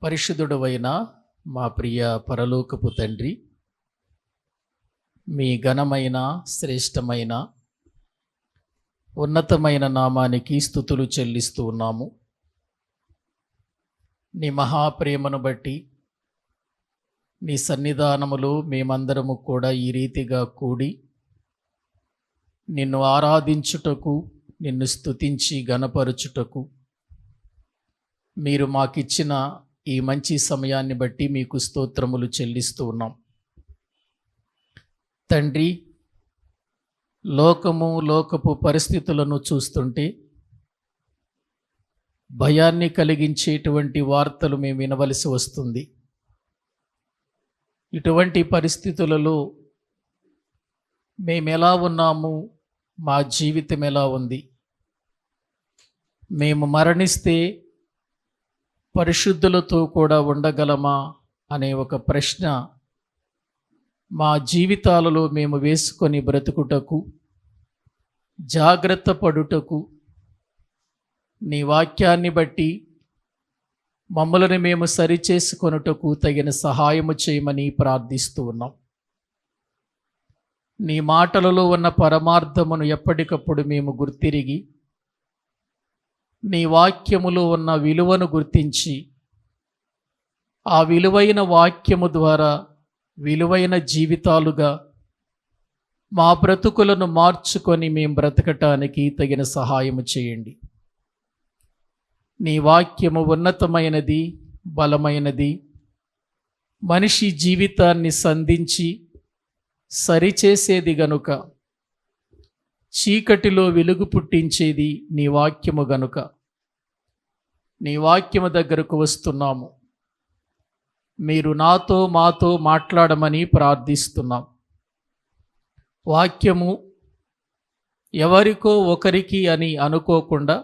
పరిశుద్ధుడవైన మా ప్రియ పరలోకపు తండ్రి, మీ ఘనమైన శ్రేష్టమైన ఉన్నతమైన నామానికి స్తుతులు చెల్లిస్తూ ఉన్నాము. నీ మహాప్రేమను బట్టి నీ సన్నిధానములో మేమందరము కూడా ఈ రీతిగా కూడి నిన్ను ఆరాధించుటకు, నిన్ను స్తుతించి గణపరచుటకు మీరు మాకిచ్చిన ఈ మంచి సమయాన్ని బట్టి మీకు స్తోత్రములు చెల్లిస్తూ ఉన్నాం. తండ్రి, లోకపు పరిస్థితులను చూస్తుంటే భయాన్ని కలిగించేటువంటి వార్తలు మేము వినవలసి వస్తుంది. ఇటువంటి పరిస్థితులలో మేము ఎలా ఉన్నాము, మా జీవితం ఎలా ఉంది, మేము మరణిస్తే పరిశుద్ధులతో కూడా ఉండగలమా అనే ఒక ప్రశ్న మా జీవితాలలో మేము వేసుకొని బ్రతుకుటకు, జాగ్రత్త పడుటకు, నీ వాక్యాన్ని బట్టి మమ్మల్ని మేము సరిచేసుకొనుటకు తగిన సహాయము చేయమని ప్రార్థిస్తూ ఉన్నాం. నీ మాటలలో ఉన్న పరమార్థమును ఎప్పటికప్పుడు మేము గుర్తిరిగి నీ వాక్యములో ఉన్న విలువను గుర్తించి ఆ విలువైన వాక్యము ద్వారా విలువైన జీవితాలుగా మా బ్రతుకులను మార్చుకొని మేము బ్రతకటానికి తగిన సహాయము చేయండి. నీ వాక్యము ఉన్నతమైనది, బలమైనది, మనిషి జీవితాన్ని సంధించి సరిచేసేది గనుక, చీకటిలో వెలుగు పుట్టించేది నీ వాక్యము గనుక నీ వాక్యము దగ్గరకు వస్తున్నాము. మీరు మాతో మాట్లాడమని ప్రార్థిస్తున్నాం. వాక్యము ఎవరికో ఒకరికి అని అనుకోకుండా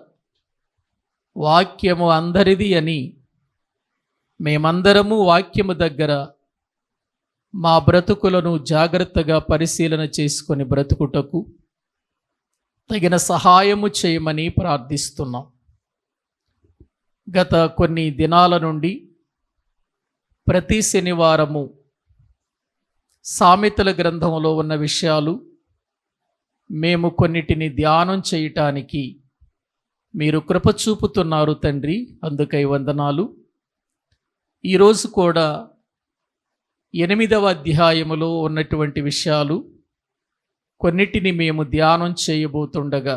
వాక్యము అందరిది అని మేమందరము వాక్యము దగ్గర మా బ్రతుకులను జాగ్రత్తగా పరిశీలన చేసుకొని బ్రతుకుటకు తగిన సహాయము చేయమని ప్రార్థిస్తున్నాం. గత కొన్ని దినాల నుండి ప్రతి శనివారము సామెతల గ్రంథంలో ఉన్న విషయాలు మేము కొన్నిటిని ధ్యానం చేయటానికి మీరు కృప చూపుతున్నారు తండ్రి, అందుకై వందనాలు. ఈరోజు కూడా 8వ అధ్యాయములో ఉన్నటువంటి విషయాలు కొన్నిటిని మేము ధ్యానం చేయబోతుండగా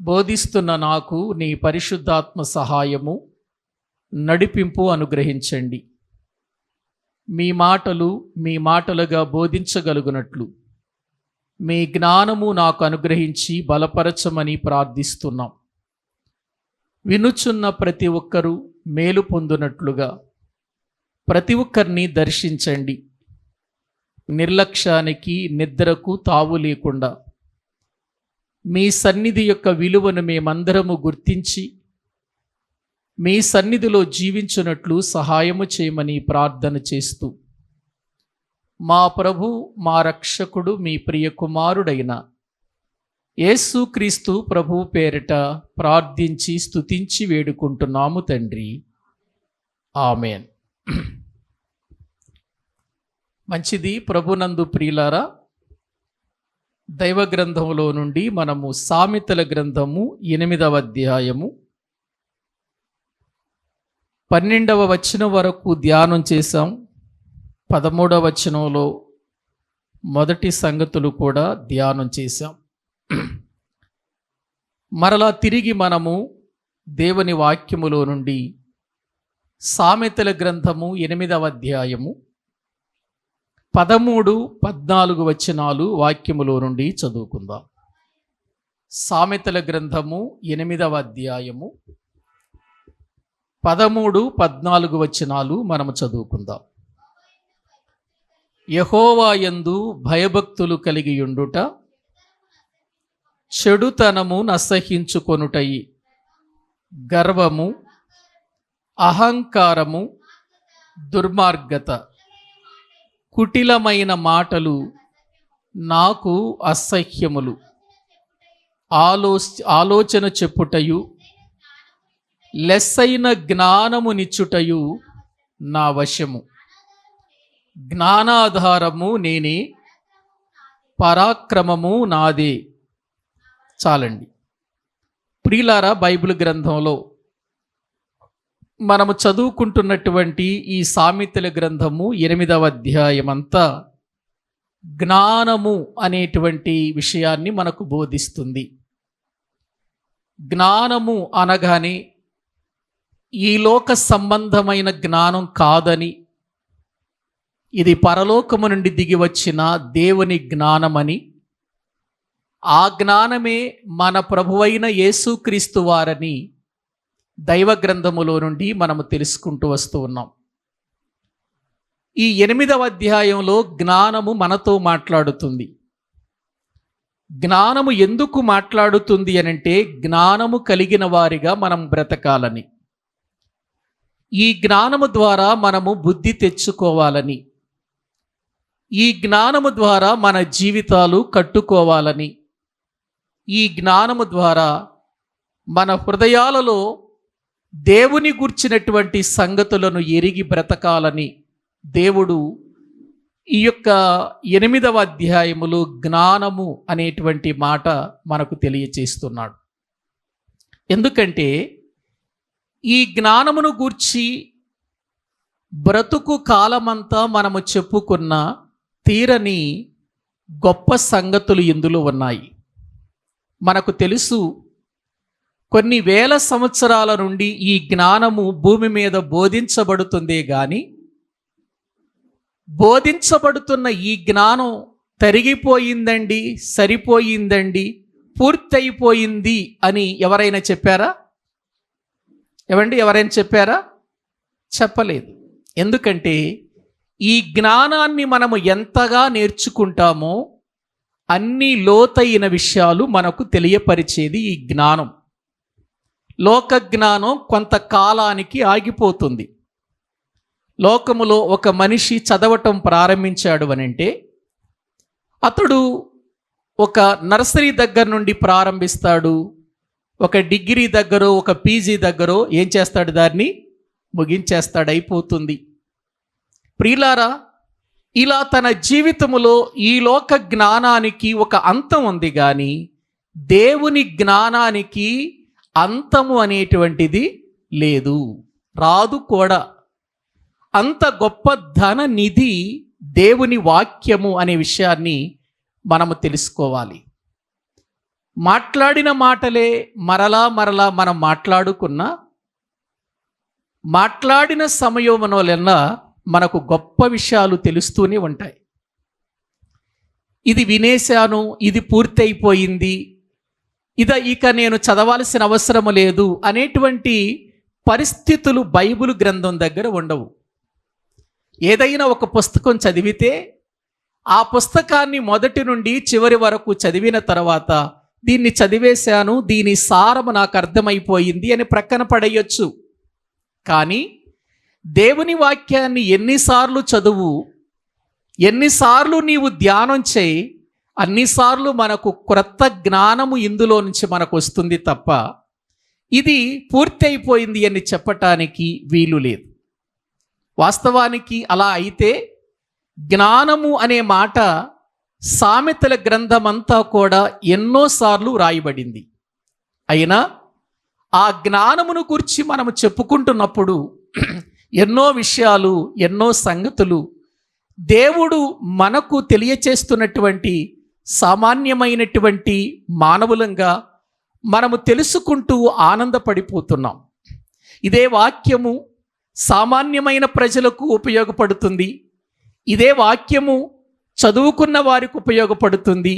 బోధిస్తున్న నాకు నీ పరిశుద్ధాత్మ సహాయము, నడిపింపు అనుగ్రహించండి. మీ మాటలు మీ మాటలుగా బోధించగలుగునట్లు మీ జ్ఞానము నాకు అనుగ్రహించి బలపరచమని ప్రార్థిస్తున్నాం. వినుచున్న ప్రతి ఒక్కరూ మేలు పొందునట్లుగా ప్రతి ఒక్కరిని దర్శించండి. నిర్లక్ష్యానికి, నిద్రకు తావు లేకుండా మీ సన్నిధి యొక్క విలువను మేమందరము గుర్తించి మీ సన్నిధిలో జీవించున్నట్లు సహాయము చేయమని ప్రార్థన చేస్తూ మా ప్రభు, మా రక్షకుడు, మీ ప్రియ కుమారుడైన యేసుక్రీస్తు ప్రభు పేరిట ప్రార్థించి స్తుతించి వేడుకుంటున్నాము తండ్రి, ఆమేన్. మంచిది. ప్రభునందు ప్రియులారా, దైవ గ్రంథంలో నుండి మనము సామెతల గ్రంథము 8వ అధ్యాయము 12వ వచనం వరకు ధ్యానం చేశాం. 13వ వచనంలో మొదటి సంగతులు కూడా ధ్యానం చేశాం. మరలా తిరిగి మనము దేవుని వాక్యములో నుండి సామెతల గ్రంథము 8వ అధ్యాయము 13, 14 వచనాలు వాక్యములో నుండి చదువుకుందాం. సామెతల గ్రంథము 8వ అధ్యాయము 13, 14 వచనాలు మనము చదువుకుందాం. యెహోవా యందు భయభక్తులు కలిగి ఉండుట చెడుతనము నసహించుకొనుటయి, గర్వము, అహంకారము, దుర్మార్గత, కుటిలమైన మాటలు నాకు అసహ్యములు. ఆలోచన చెప్పుటయు లెస్సైన జ్ఞానము నిచ్చుటయు నా వశము. జ్ఞానాధారము నేనే, పరాక్రమము నాదే. చాలండి. ప్రియులారా, బైబిల్ గ్రంథంలో మనము చదువుకుంటున్నటువంటి ఈ సామెతల గ్రంథము 8వ అధ్యాయం అంతా జ్ఞానము అనేటువంటి విషయాన్ని మనకు బోధిస్తుంది. జ్ఞానము అనగానే ఈ లోక సంబంధమైన జ్ఞానం కాదని, ఇది పరలోకము నుండి దిగి వచ్చిన దేవుని జ్ఞానమని, ఆ జ్ఞానమే మన ప్రభువైన యేసుక్రీస్తు వారని దైవ గ్రంథములో నుండి మనము తెలుసుకుంటూ వస్తూ ఉన్నాం. ఈ 8వ అధ్యాయంలో జ్ఞానము మనతో మాట్లాడుతుంది. జ్ఞానము ఎందుకు మాట్లాడుతుంది అనంటే, జ్ఞానము కలిగిన వారిగా మనం బ్రతకాలని, ఈ జ్ఞానము ద్వారా మనము బుద్ధి తెచ్చుకోవాలని, ఈ జ్ఞానము ద్వారా మన జీవితాలు కట్టుకోవాలని, ఈ జ్ఞానము ద్వారా మన హృదయాలలో దేవుని గూర్చినటువంటి సంగతులను ఎరిగి బ్రతకాలని దేవుడు ఈ యొక్క 8వ అధ్యాయములో జ్ఞానము అనేటువంటి మాట మనకు తెలియచేస్తున్నాడు. ఎందుకంటే ఈ జ్ఞానమును గూర్చి బ్రతుకు కాలమంతా మనము చెప్పుకున్న తీరని గొప్ప సంగతులు ఇందులో ఉన్నాయి. మనకు తెలుసు, కొన్ని వేల సంవత్సరాల నుండి ఈ జ్ఞానము భూమి మీద బోధించబడుతుందే గాని, బోధించబడుతున్న ఈ జ్ఞానం తరిగిపోయిందండి, సరిపోయిందండి, పూర్తయిపోయింది అని ఎవరైనా చెప్పారా? ఎవరైనా చెప్పారా? చెప్పలేదు. ఎందుకంటే ఈ జ్ఞానాన్ని మనము ఎంతగా నేర్చుకుంటామో అన్ని లోతైన విషయాలు మనకు తెలియపరిచేది ఈ జ్ఞానం. లోక జ్ఞానం కొంతకాలానికి ఆగిపోతుంది. లోకములో ఒక మనిషి చదవటం ప్రారంభించాడు అనంటే, అతడు ఒక నర్సరీ దగ్గర నుండి ప్రారంభిస్తాడు, ఒక డిగ్రీ దగ్గర, ఒక పీజీ దగ్గర ఏం చేస్తాడు, దాన్ని ముగించేస్తాడు, అయిపోతుంది. ప్రియులారా, ఇలా తన జీవితములో ఈ లోక జ్ఞానానికి ఒక అంతం ఉంది, కానీ దేవుని జ్ఞానానికి అంతము అనేటువంటిది లేదు, రాదు కూడా. అంత గొప్ప ధన నిధి దేవుని వాక్యము అనే విషయాన్ని మనము తెలుసుకోవాలి. మాట్లాడిన మాటలే మరలా మరలా మనం మాట్లాడిన సమయమునోలెల్లా మనకు గొప్ప విషయాలు తెలుస్తూనే ఉంటాయి. ఇది వినేశాను, ఇది పూర్తయిపోయింది, ఇక నేను చదవాల్సిన అవసరం లేదు అనేటువంటి పరిస్థితులు బైబిల్ గ్రంథం దగ్గర ఉండవు. ఏదైనా ఒక పుస్తకం చదివితే ఆ పుస్తకాన్ని మొదటి నుండి చివరి వరకు చదివిన తర్వాత దీన్ని చదివేశాను, దీని సారము నాకు అర్థమైపోయింది అని ప్రక్కన పడేయొచ్చు. కానీ దేవుని వాక్యాన్ని ఎన్నిసార్లు చదువు, ఎన్నిసార్లు నీవు ధ్యానం చేయి, అన్నిసార్లు మనకు క్రొత్త జ్ఞానము ఇందులో నుంచి మనకు వస్తుంది తప్ప ఇది పూర్తి అయిపోయింది అని చెప్పటానికి వీలు లేదు. వాస్తవానికి అలా అయితే జ్ఞానము అనే మాట సామెతల గ్రంథమంతా కూడా ఎన్నోసార్లు రాయబడింది. అయినా ఆ జ్ఞానమును గురించి మనము చెప్పుకుంటున్నప్పుడు ఎన్నో విషయాలు, ఎన్నో సంగతులు దేవుడు మనకు తెలియచేస్తున్నటువంటి సామాన్యమైనటువంటి మానవులంగా మనము తెలుసుకుంటూ ఆనందపడిపోతున్నాం. ఇదే వాక్యము సామాన్యమైన ప్రజలకు ఉపయోగపడుతుంది, ఇదే వాక్యము చదువుకున్న వారికి ఉపయోగపడుతుంది,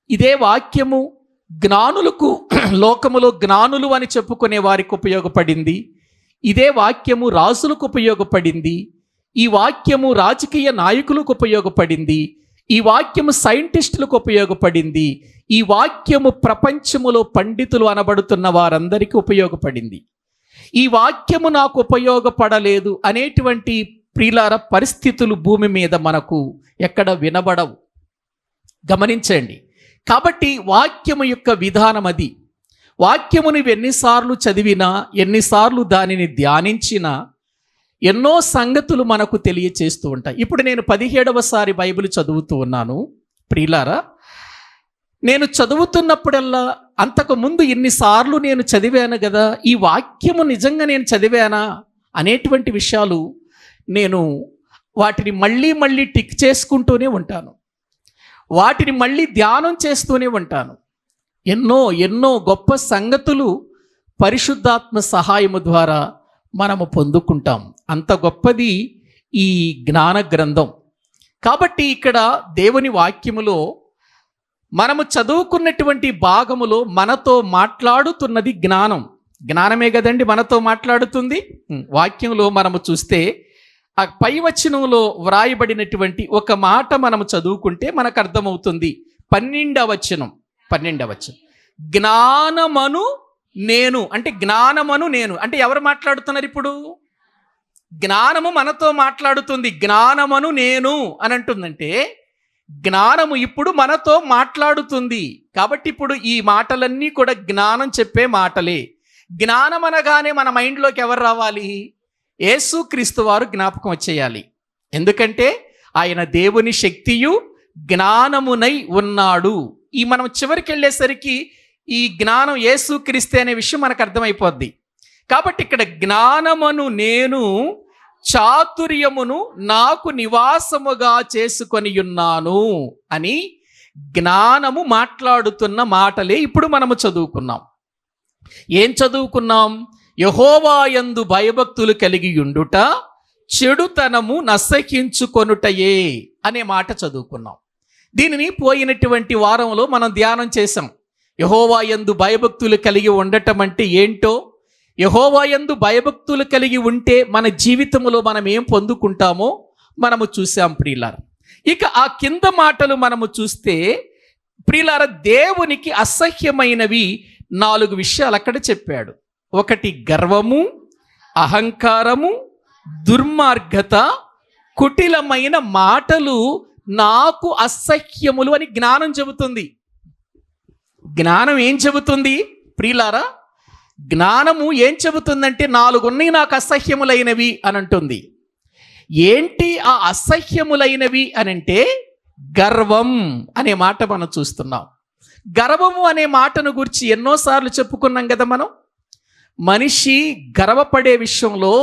ఇదే వాక్యము జ్ఞానులకు, లోకములో జ్ఞానులు అని చెప్పుకునే వారికి ఉపయోగపడింది, ఇదే వాక్యము రాజులకు ఉపయోగపడింది, ఈ వాక్యము రాజకీయ నాయకులకు ఉపయోగపడింది, ఈ వాక్యము సైంటిస్టులకు ఉపయోగపడింది, ఈ వాక్యము ప్రపంచములో పండితులు అనబడుతున్న వారందరికీ ఉపయోగపడింది. ఈ వాక్యము నాకు ఉపయోగపడలేదు అనేటువంటి ప్రియులార పరిస్థితులు భూమి మీద మనకు ఎక్కడ వినబడవు. గమనించండి. కాబట్టి వాక్యము యొక్క విధానం అది. వాక్యము నువ్వు ఎన్నిసార్లు చదివినా, ఎన్నిసార్లు దానిని ధ్యానించినా ఎన్నో సంగతులు మనకు తెలియచేస్తూ ఉంటాయి. ఇప్పుడు నేను 17వసారి బైబిల్ చదువుతూ ఉన్నాను. ప్రియులారా, నేను చదువుతున్నప్పుడల్లా అంతకుముందు ఎన్నిసార్లు నేను చదివాను కదా, ఈ వాక్యము నిజంగా నేను చదివానా అనేటువంటి విషయాలు నేను వాటిని మళ్ళీ మళ్ళీ టిక్ చేసుకుంటూనే ఉంటాను. వాటిని మళ్ళీ ధ్యానం చేస్తూనే ఉంటాను. ఎన్నో ఎన్నో గొప్ప సంగతులు పరిశుద్ధాత్మ సహాయము ద్వారా మనము పొందుకుంటాం. అంత గొప్పది ఈ జ్ఞాన గ్రంథం. కాబట్టి ఇక్కడ దేవుని వాక్యములో మనము చదువుకున్నటువంటి భాగములో మనతో మాట్లాడుతున్నది జ్ఞానం. జ్ఞానమే కదండి మనతో మాట్లాడుతుంది. వాక్యంలో మనము చూస్తే ఆ పై వచనంలో వ్రాయబడినటువంటి ఒక మాట మనము చదువుకుంటే మనకు అర్థమవుతుంది. 12వ వచనం జ్ఞానమను నేను అంటే, జ్ఞానమను నేను అంటే ఎవరు మాట్లాడుతున్నారు? ఇప్పుడు జ్ఞానము మనతో మాట్లాడుతుంది. జ్ఞానమను నేను అని అంటుందంటే జ్ఞానము ఇప్పుడు మనతో మాట్లాడుతుంది. కాబట్టి ఇప్పుడు ఈ మాటలన్నీ కూడా జ్ఞానం చెప్పే మాటలే. జ్ఞానం అనగానే మన మైండ్లోకి ఎవరు రావాలి? యేసుక్రీస్తు వారు జ్ఞాపకం వచ్చేయాలి. ఎందుకంటే ఆయన దేవుని శక్తియు జ్ఞానమునై ఉన్నాడు. ఈ మనం చివరికి వెళ్ళేసరికి ఈ జ్ఞానం యేసుక్రీస్తే అనే విషయం మనకు అర్థమైపోద్ది. కాబట్టి ఇక్కడ జ్ఞానమును నేను చాతుర్యమును నాకు నివాసముగా చేసుకొని ఉన్నాను అని జ్ఞానము మాట్లాడుతున్న మాటలే ఇప్పుడు మనము చదువుకున్నాం. ఏం చదువుకున్నాం? యెహోవా యందు భయభక్తులు కలిగి ఉండుట చెడుతనము నసహించుకొనుటయే అనే మాట చదువుకున్నాం. దీనిని పోయినటువంటి వారంలో మనం ధ్యానం చేసాం. యెహోవా యందు భయభక్తులు కలిగి ఉండటం అంటే ఏంటో, యెహోవా యందు భయభక్తులు కలిగి ఉంటే మన జీవితంలో మనం ఏం పొందుకుంటామో మనము చూసాం ప్రియులారా. ఇక ఆ కింద మాటలు మనము చూస్తే ప్రియులారా, దేవునికి అసహ్యమైనవి 4 విషయాలు అక్కడ చెప్పాడు. ఒకటి గర్వము, అహంకారము, దుర్మార్గత, కుటిలమైన మాటలు నాకు అసహ్యములు అని జ్ఞానం చెబుతుంది. జ్ఞానం ఏం చెబుతుంది ప్రియులారా? జ్ఞానము ఏం చెబుతుందంటే 4 ఉన్నాయి నాకు అసహ్యములైనవి అని అంటుంది. ఏంటి ఆ అసహ్యములైనవి అని అంటే గర్వం అనే మాట మనం చూస్తున్నాం. గర్వము అనే మాటను గురించి ఎన్నోసార్లు చెప్పుకున్నాం కదా మనం. మనిషి గర్వపడే విషయంలో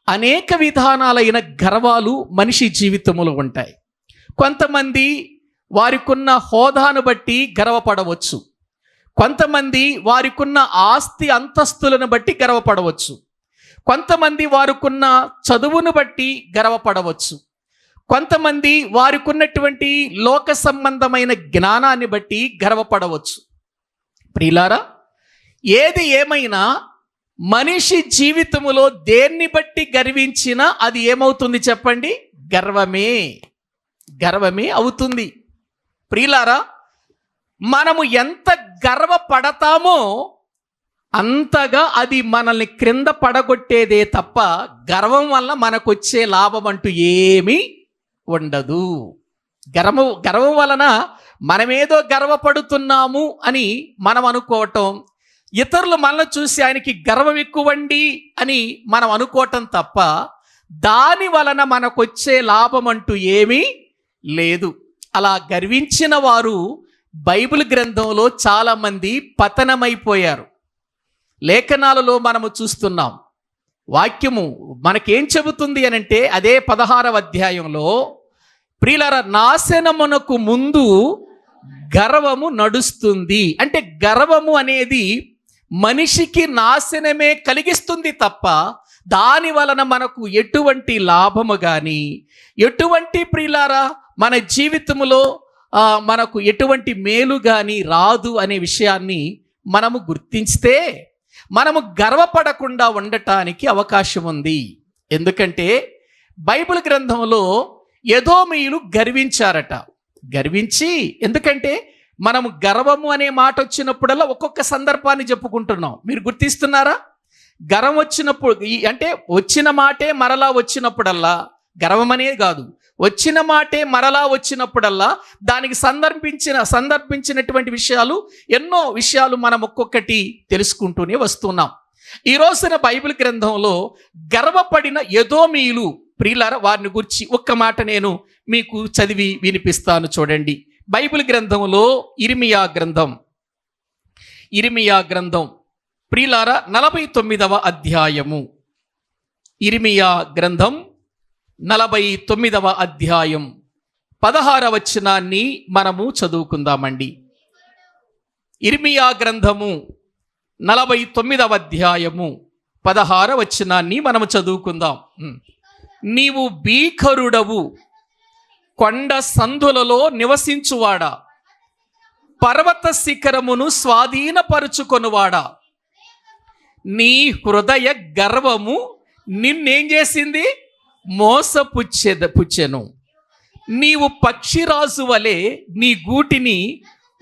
అనేక విధానాలైన గర్వాలు మనిషి జీవితంలో ఉంటాయి. కొంతమంది వారికున్న హోదాను బట్టి గర్వపడవచ్చు. కొంతమంది వారికున్న ఆస్తి అంతస్తులను బట్టి గర్వపడవచ్చు. కొంతమంది వారికున్న చదువును బట్టి గర్వపడవచ్చు. కొంతమంది వారికున్నటువంటి లోక సంబంధమైన జ్ఞానాన్ని బట్టి గర్వపడవచ్చు. ప్రియులారా, ఏది ఏమైనా మనిషి జీవితములో దేన్ని బట్టి గర్వించినా అది ఏమవుతుంది చెప్పండి? గర్వమే అవుతుంది. ప్రియులారా, మనము ఎంత గర్వపడతామో అంతగా అది మనల్ని క్రింద పడగొట్టేదే తప్ప గర్వం వల్ల మనకొచ్చే లాభం అంటూ ఏమీ ఉండదు. గర్వం వలన మనమేదో గర్వపడుతున్నాము అని మనం అనుకోవటం, ఇతరులు మనల్ని చూసి ఆయనకి గర్వం ఎక్కువండి అని మనం అనుకోవటం తప్ప దాని వలన మనకొచ్చే లాభం అంటూ ఏమీ లేదు. అలా గర్వించిన వారు బైబిల్ గ్రంథంలో చాలామంది పతనమైపోయారు. లేఖనాలలో మనము చూస్తున్నాం. వాక్యము మనకేం చెబుతుంది అని అంటే అదే 16వ అధ్యాయంలో, ప్రియులారా, నాశనమునకు ముందు గర్వము నడుస్తుంది. అంటే గర్వము అనేది మనిషికి నాశనమే కలిగిస్తుంది తప్ప దాని వలన మనకు ఎటువంటి లాభము కానీ, ఎటువంటి ప్రియులారా మన జీవితంలో మనకు ఎటువంటి మేలు కానీ రాదు అనే విషయాన్ని మనము గుర్తించితే మనము గర్వపడకుండా ఉండటానికి అవకాశం ఉంది. ఎందుకంటే బైబిల్ గ్రంథంలో ఎదోమీయులు గర్వించారట. గర్వించి, ఎందుకంటే మనము గర్వము అనే మాట వచ్చినప్పుడల్లా ఒక్కొక్క సందర్భాన్ని చెప్పుకుంటున్నాం. మీరు గుర్తిస్తున్నారా? గర్వం వచ్చినప్పుడు అంటే వచ్చిన మాటే మరలా వచ్చినప్పుడల్లా గర్వం అనేది కాదు, వచ్చిన మాటే మరలా వచ్చినప్పుడల్లా దానికి సందర్భించినటువంటి విషయాలు, ఎన్నో విషయాలు మనం ఒక్కొక్కటి తెలుసుకుంటూనే వస్తున్నాం. ఈ రోజున బైబిల్ గ్రంథంలో గర్వపడిన ఎదోమీయులు, ప్రియులారా, వారిని గురించి ఒక్క మాట నేను మీకు చదివి వినిపిస్తాను. చూడండి, బైబిల్ గ్రంథంలో ఇర్మియా గ్రంథం ప్రియులారా 49వ అధ్యాయము. ఇర్మియా గ్రంథం 49వ అధ్యాయం 16వ వచనాన్ని మనము చదువుకుందామండి. ఇర్మియా గ్రంథము 49వ అధ్యాయము 16వ వచనాన్ని మనము చదువుకుందాం. నీవు భీకరుడవు, కొండ సందులలో నివసించువాడా, పర్వత శిఖరమును స్వాధీనపరుచుకొనువాడా, నీ హృదయ గర్వము నిన్నేం చేసింది? మోసపుచ్చెను. నీవు పక్షిరాజు వలె నీ గూటిని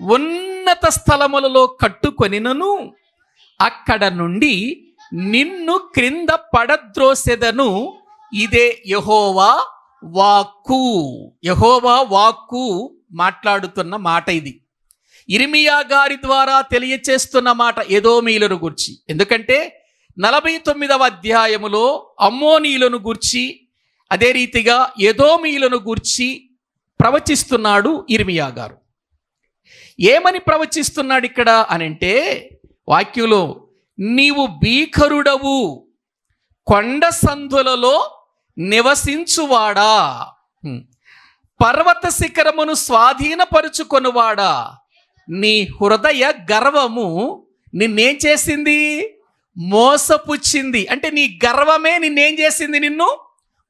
ఉన్నత స్థలములలో కట్టుకొనినను అక్కడ నుండి నిన్ను క్రింద పడద్రోసెదను. ఇదే యెహోవా వాక్కు మాట్లాడుతున్న మాట. ఇది ఇర్మియా గారి ద్వారా తెలియచేస్తున్న మాట ఎదోమీయులను గూర్చి. ఎందుకంటే 49వ అధ్యాయములో అమ్మోనీయులను గూర్చి, అదే రీతిగా ఎదోమీయులను గూర్చి ప్రవచిస్తున్నాడు ఇర్మియా గారు. ఏమని ప్రవచిస్తున్నాడు ఇక్కడ అనంటే, వాక్యంలో నీవు భీకరుడవు, కొండ సందులలో నివసించువాడా, పర్వత శిఖరమును స్వాధీనపరుచుకొనువాడా, నీ హృదయ గర్వము నిన్నేం చేసింది? మోసపుచ్చింది. అంటే నీ గర్వమే నిన్నేం చేసింది? నిన్ను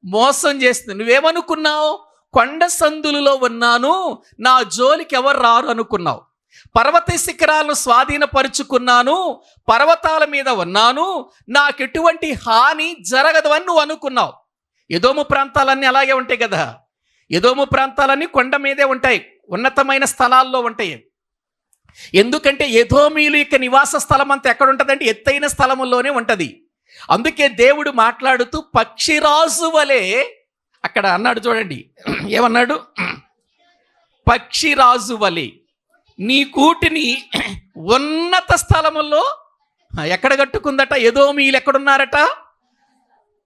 మోసం చేసింది. నువ్వేమనుకున్నావు? కొండ సందులలో ఉన్నాను, నా జోలికి ఎవరు రారు అనుకున్నావు. పర్వత శిఖరాలను స్వాధీనపరుచుకున్నాను, పర్వతాల మీద ఉన్నాను, నాకెటువంటి హాని జరగదు అని నువ్వు అనుకున్నావు. ఎదోము ప్రాంతాలన్నీ అలాగే ఉంటాయి కదా. ఎదోము ప్రాంతాలన్నీ కొండ మీదే ఉంటాయి, ఉన్నతమైన స్థలాల్లో ఉంటాయి. ఎందుకంటే ఎదోమీయుల యొక్క నివాస స్థలం అంతా ఎక్కడ ఉంటుందంటే ఎత్తైన స్థలముల్లోనే ఉంటుంది. అందుకే దేవుడు మాట్లాడుతూ పక్షిరాజు వలె అక్కడ అన్నాడు. చూడండి ఏమన్నాడు? పక్షిరాజు వలె నీ కూటిని ఉన్నత స్థలముల్లో ఎక్కడ కట్టుకుందట? ఎదోమీయులు ఎక్కడున్నారట?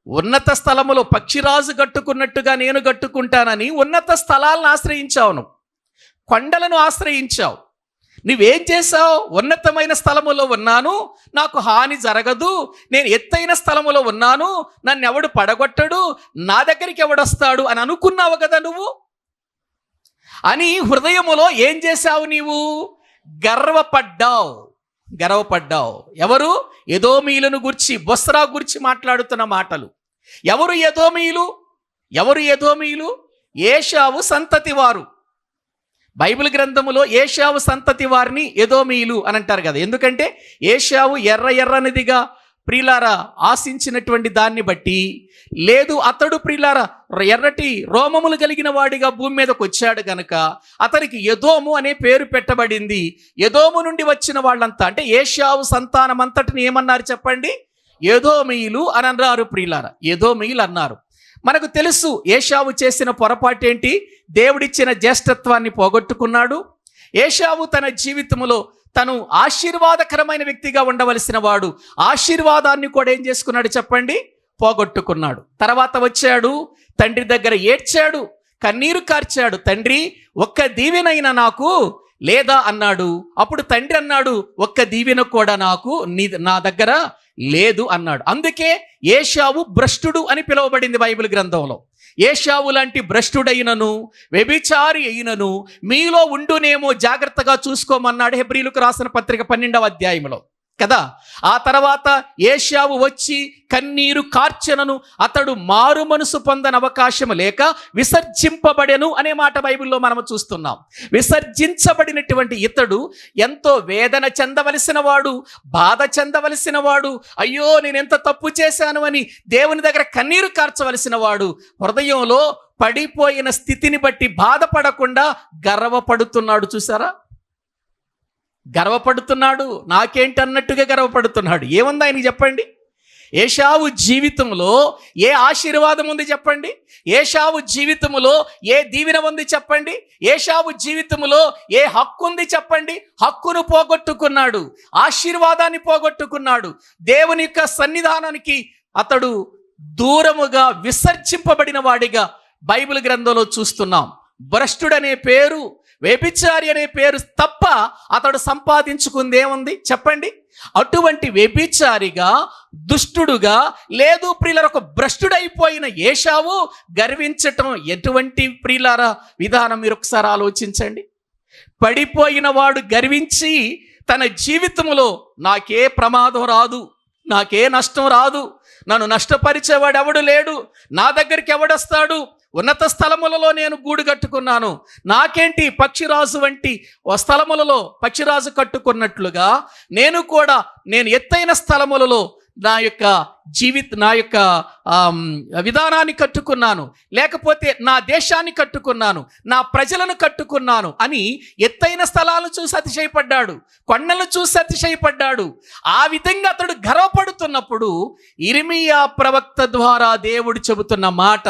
ఉన్నత స్థలములో. పక్షిరాజు కట్టుకున్నట్టుగా నేను కట్టుకుంటానని ఉన్నత స్థలాలను ఆశ్రయించావు, నువ్వు కొండలను ఆశ్రయించావు. నువ్వేం చేశావు? ఉన్నతమైన స్థలములో ఉన్నాను, నాకు హాని జరగదు, నేను ఎత్తైన స్థలములో ఉన్నాను, నన్ను ఎవడు పడగొట్టడు, నా దగ్గరికి ఎవడొస్తాడు అని అనుకున్నావు కదా నువ్వు. అని హృదయములో ఏం చేశావు? నీవు గర్వపడ్డావు. ఎవరు? ఎదోమీయులను గురించి, బొస్రా గురించి మాట్లాడుతున్న మాటలు. ఎవరు ఎదోమీయులు? ఏశావు సంతతి వారు. బైబిల్ గ్రంథములో ఏశావు సంతతి వారిని ఎదోమీయులు అని అంటారు కదా. ఎందుకంటే ఏశావు ఎర్రనిదిగా ప్రియులారా ఆశించినటువంటి దాన్ని బట్టి, లేదు అతడు ప్రియులారా ఎర్రటి రోమములు కలిగిన వాడిగా భూమి మీదకి వచ్చాడు గనక అతనికి ఎదోము అనే పేరు పెట్టబడింది. ఎదోము నుండి వచ్చిన వాళ్ళంతా అంటే ఏశావు సంతానం అంతటిని ఏమన్నారు చెప్పండి? ఎదోమీయులు అని అన్నారు. ప్రియులారా ఎదోమీయులు అన్నారు. మనకు తెలుసు ఏశావు చేసిన పొరపాటు ఏంటి? దేవుడిచ్చిన జ్యేష్ఠత్వాన్ని పోగొట్టుకున్నాడు. ఏశావు తన జీవితంలో తను ఆశీర్వాదకరమైన వ్యక్తిగా ఉండవలసిన వాడు, ఆశీర్వాదాన్ని కూడా ఏం చేసుకున్నాడు చెప్పండి? పోగొట్టుకున్నాడు. తర్వాత వచ్చాడు, తండ్రి దగ్గర ఏడ్చాడు, కన్నీరు కార్చాడు. తండ్రి ఒక్క దీవెనైనా నాకు లేదా అన్నాడు. అప్పుడు తండ్రి అన్నాడు, ఒక్క దీవెన కూడా నా దగ్గర లేదు అన్నాడు. అందుకే ఏశావు భ్రష్టుడు అని పిలువబడింది బైబిల్ గ్రంథంలో. ఏశావు లాంటి భ్రష్టుడైనను వ్యభిచారి అయినను మీలో ఉండునేమో జాగ్రత్తగా చూసుకోమన్నాడు హెబ్రీయులకు రాసిన పత్రిక 12వ అధ్యాయంలో కదా. ఆ తర్వాత ఏశావు వచ్చి కన్నీరు కార్చెనను, అతడు మారు మనసు పొందని అవకాశం లేక విసర్జింపబడెను అనే మాట బైబిల్లో మనము చూస్తున్నాం. విసర్జించబడినటువంటి ఇతడు ఎంతో వేదన చెందవలసిన వాడు, బాధ చెందవలసిన వాడు. అయ్యో నేను ఎంత తప్పు చేశాను అని దేవుని దగ్గర కన్నీరు కార్చవలసిన వాడు. హృదయంలో పడిపోయిన స్థితిని బట్టి బాధపడకుండా గర్వపడుతున్నాడు. చూసారా? గర్వపడుతున్నాడు. నాకేంటి అన్నట్టుగా గర్వపడుతున్నాడు. ఏముంది ఆయనకి చెప్పండి? ఏశావు జీవితంలో ఏ ఆశీర్వాదం ఉంది చెప్పండి? ఏశావు జీవితంలో ఏ దీవెన ఉంది చెప్పండి? ఏశావు జీవితంలో ఏ హక్కు ఉంది చెప్పండి? హక్కును పోగొట్టుకున్నాడు, ఆశీర్వాదాన్ని పోగొట్టుకున్నాడు. దేవుని యొక్క సన్నిధానానికి అతడు దూరముగా విసర్జింపబడిన వాడిగా బైబిల్ గ్రంథంలో చూస్తున్నాం. భ్రష్టుడనే పేరు, వ్యభిచారి అనే పేరు తప్ప అతడు సంపాదించుకుంది ఏముంది చెప్పండి? అటువంటి వ్యభిచారిగా, దుష్టుడుగా, లేదు ప్రియులారా ఒక భ్రష్టుడైపోయిన ఏశావు గర్వించటం ఎటువంటి ప్రియులారా విధానం? మీరు ఒకసారి ఆలోచించండి. పడిపోయిన వాడు గర్వించి తన జీవితంలో నాకే ప్రమాదం రాదు, నాకే నష్టం రాదు, నన్ను నష్టపరిచేవాడు ఎవడు లేడు, నా దగ్గరికి ఎవడొస్తాడు, ఉన్నత స్థలములలో నేను గూడు కట్టుకున్నాను, నాకేంటి పక్షిరాజు వంటి స్థలములలో పక్షిరాజు కట్టుకున్నట్లుగా నేను ఎత్తైన స్థలములలో నా యొక్క విధానాన్ని కట్టుకున్నాను, లేకపోతే నా దేశాన్ని కట్టుకున్నాను, నా ప్రజలను కట్టుకున్నాను అని ఎత్తైన స్థలాలను చూసి అతిశయపడ్డాడు, కొండలను చూసి అతిశయపడ్డాడు. ఆ విధంగా అతడు గర్వపడుతున్నప్పుడు ఇర్మీయా ప్రవక్త ద్వారా దేవుడు చెబుతున్న మాట,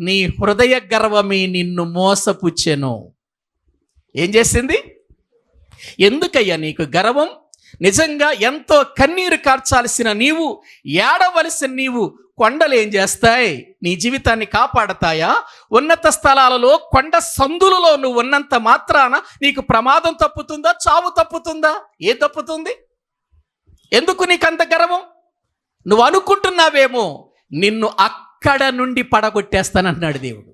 నీ హృదయ గర్వమే నిన్ను మోసపుచ్చెను. ఏం చేసింది? ఎందుకయ్యా నీకు గర్వం? నిజంగా ఎంతో కన్నీరు కార్చాల్సిన నీవు, ఏడవలసిన నీవు, కొండలు ఏం చేస్తాయి? నీ జీవితాన్ని కాపాడతాయా? ఉన్నత స్థలాలలో కొండ సందులలో నువ్వు ఉన్నంత మాత్రాన నీకు ప్రమాదం తప్పుతుందా, చావు తప్పుతుందా? ఏ తప్పుతుంది? ఎందుకు నీకు అంత గర్వం? నువ్వు అనుకుంటున్నావేమో నిన్ను అక్కడ నుండి పడగొట్టేస్తానంటున్నాడు దేవుడు.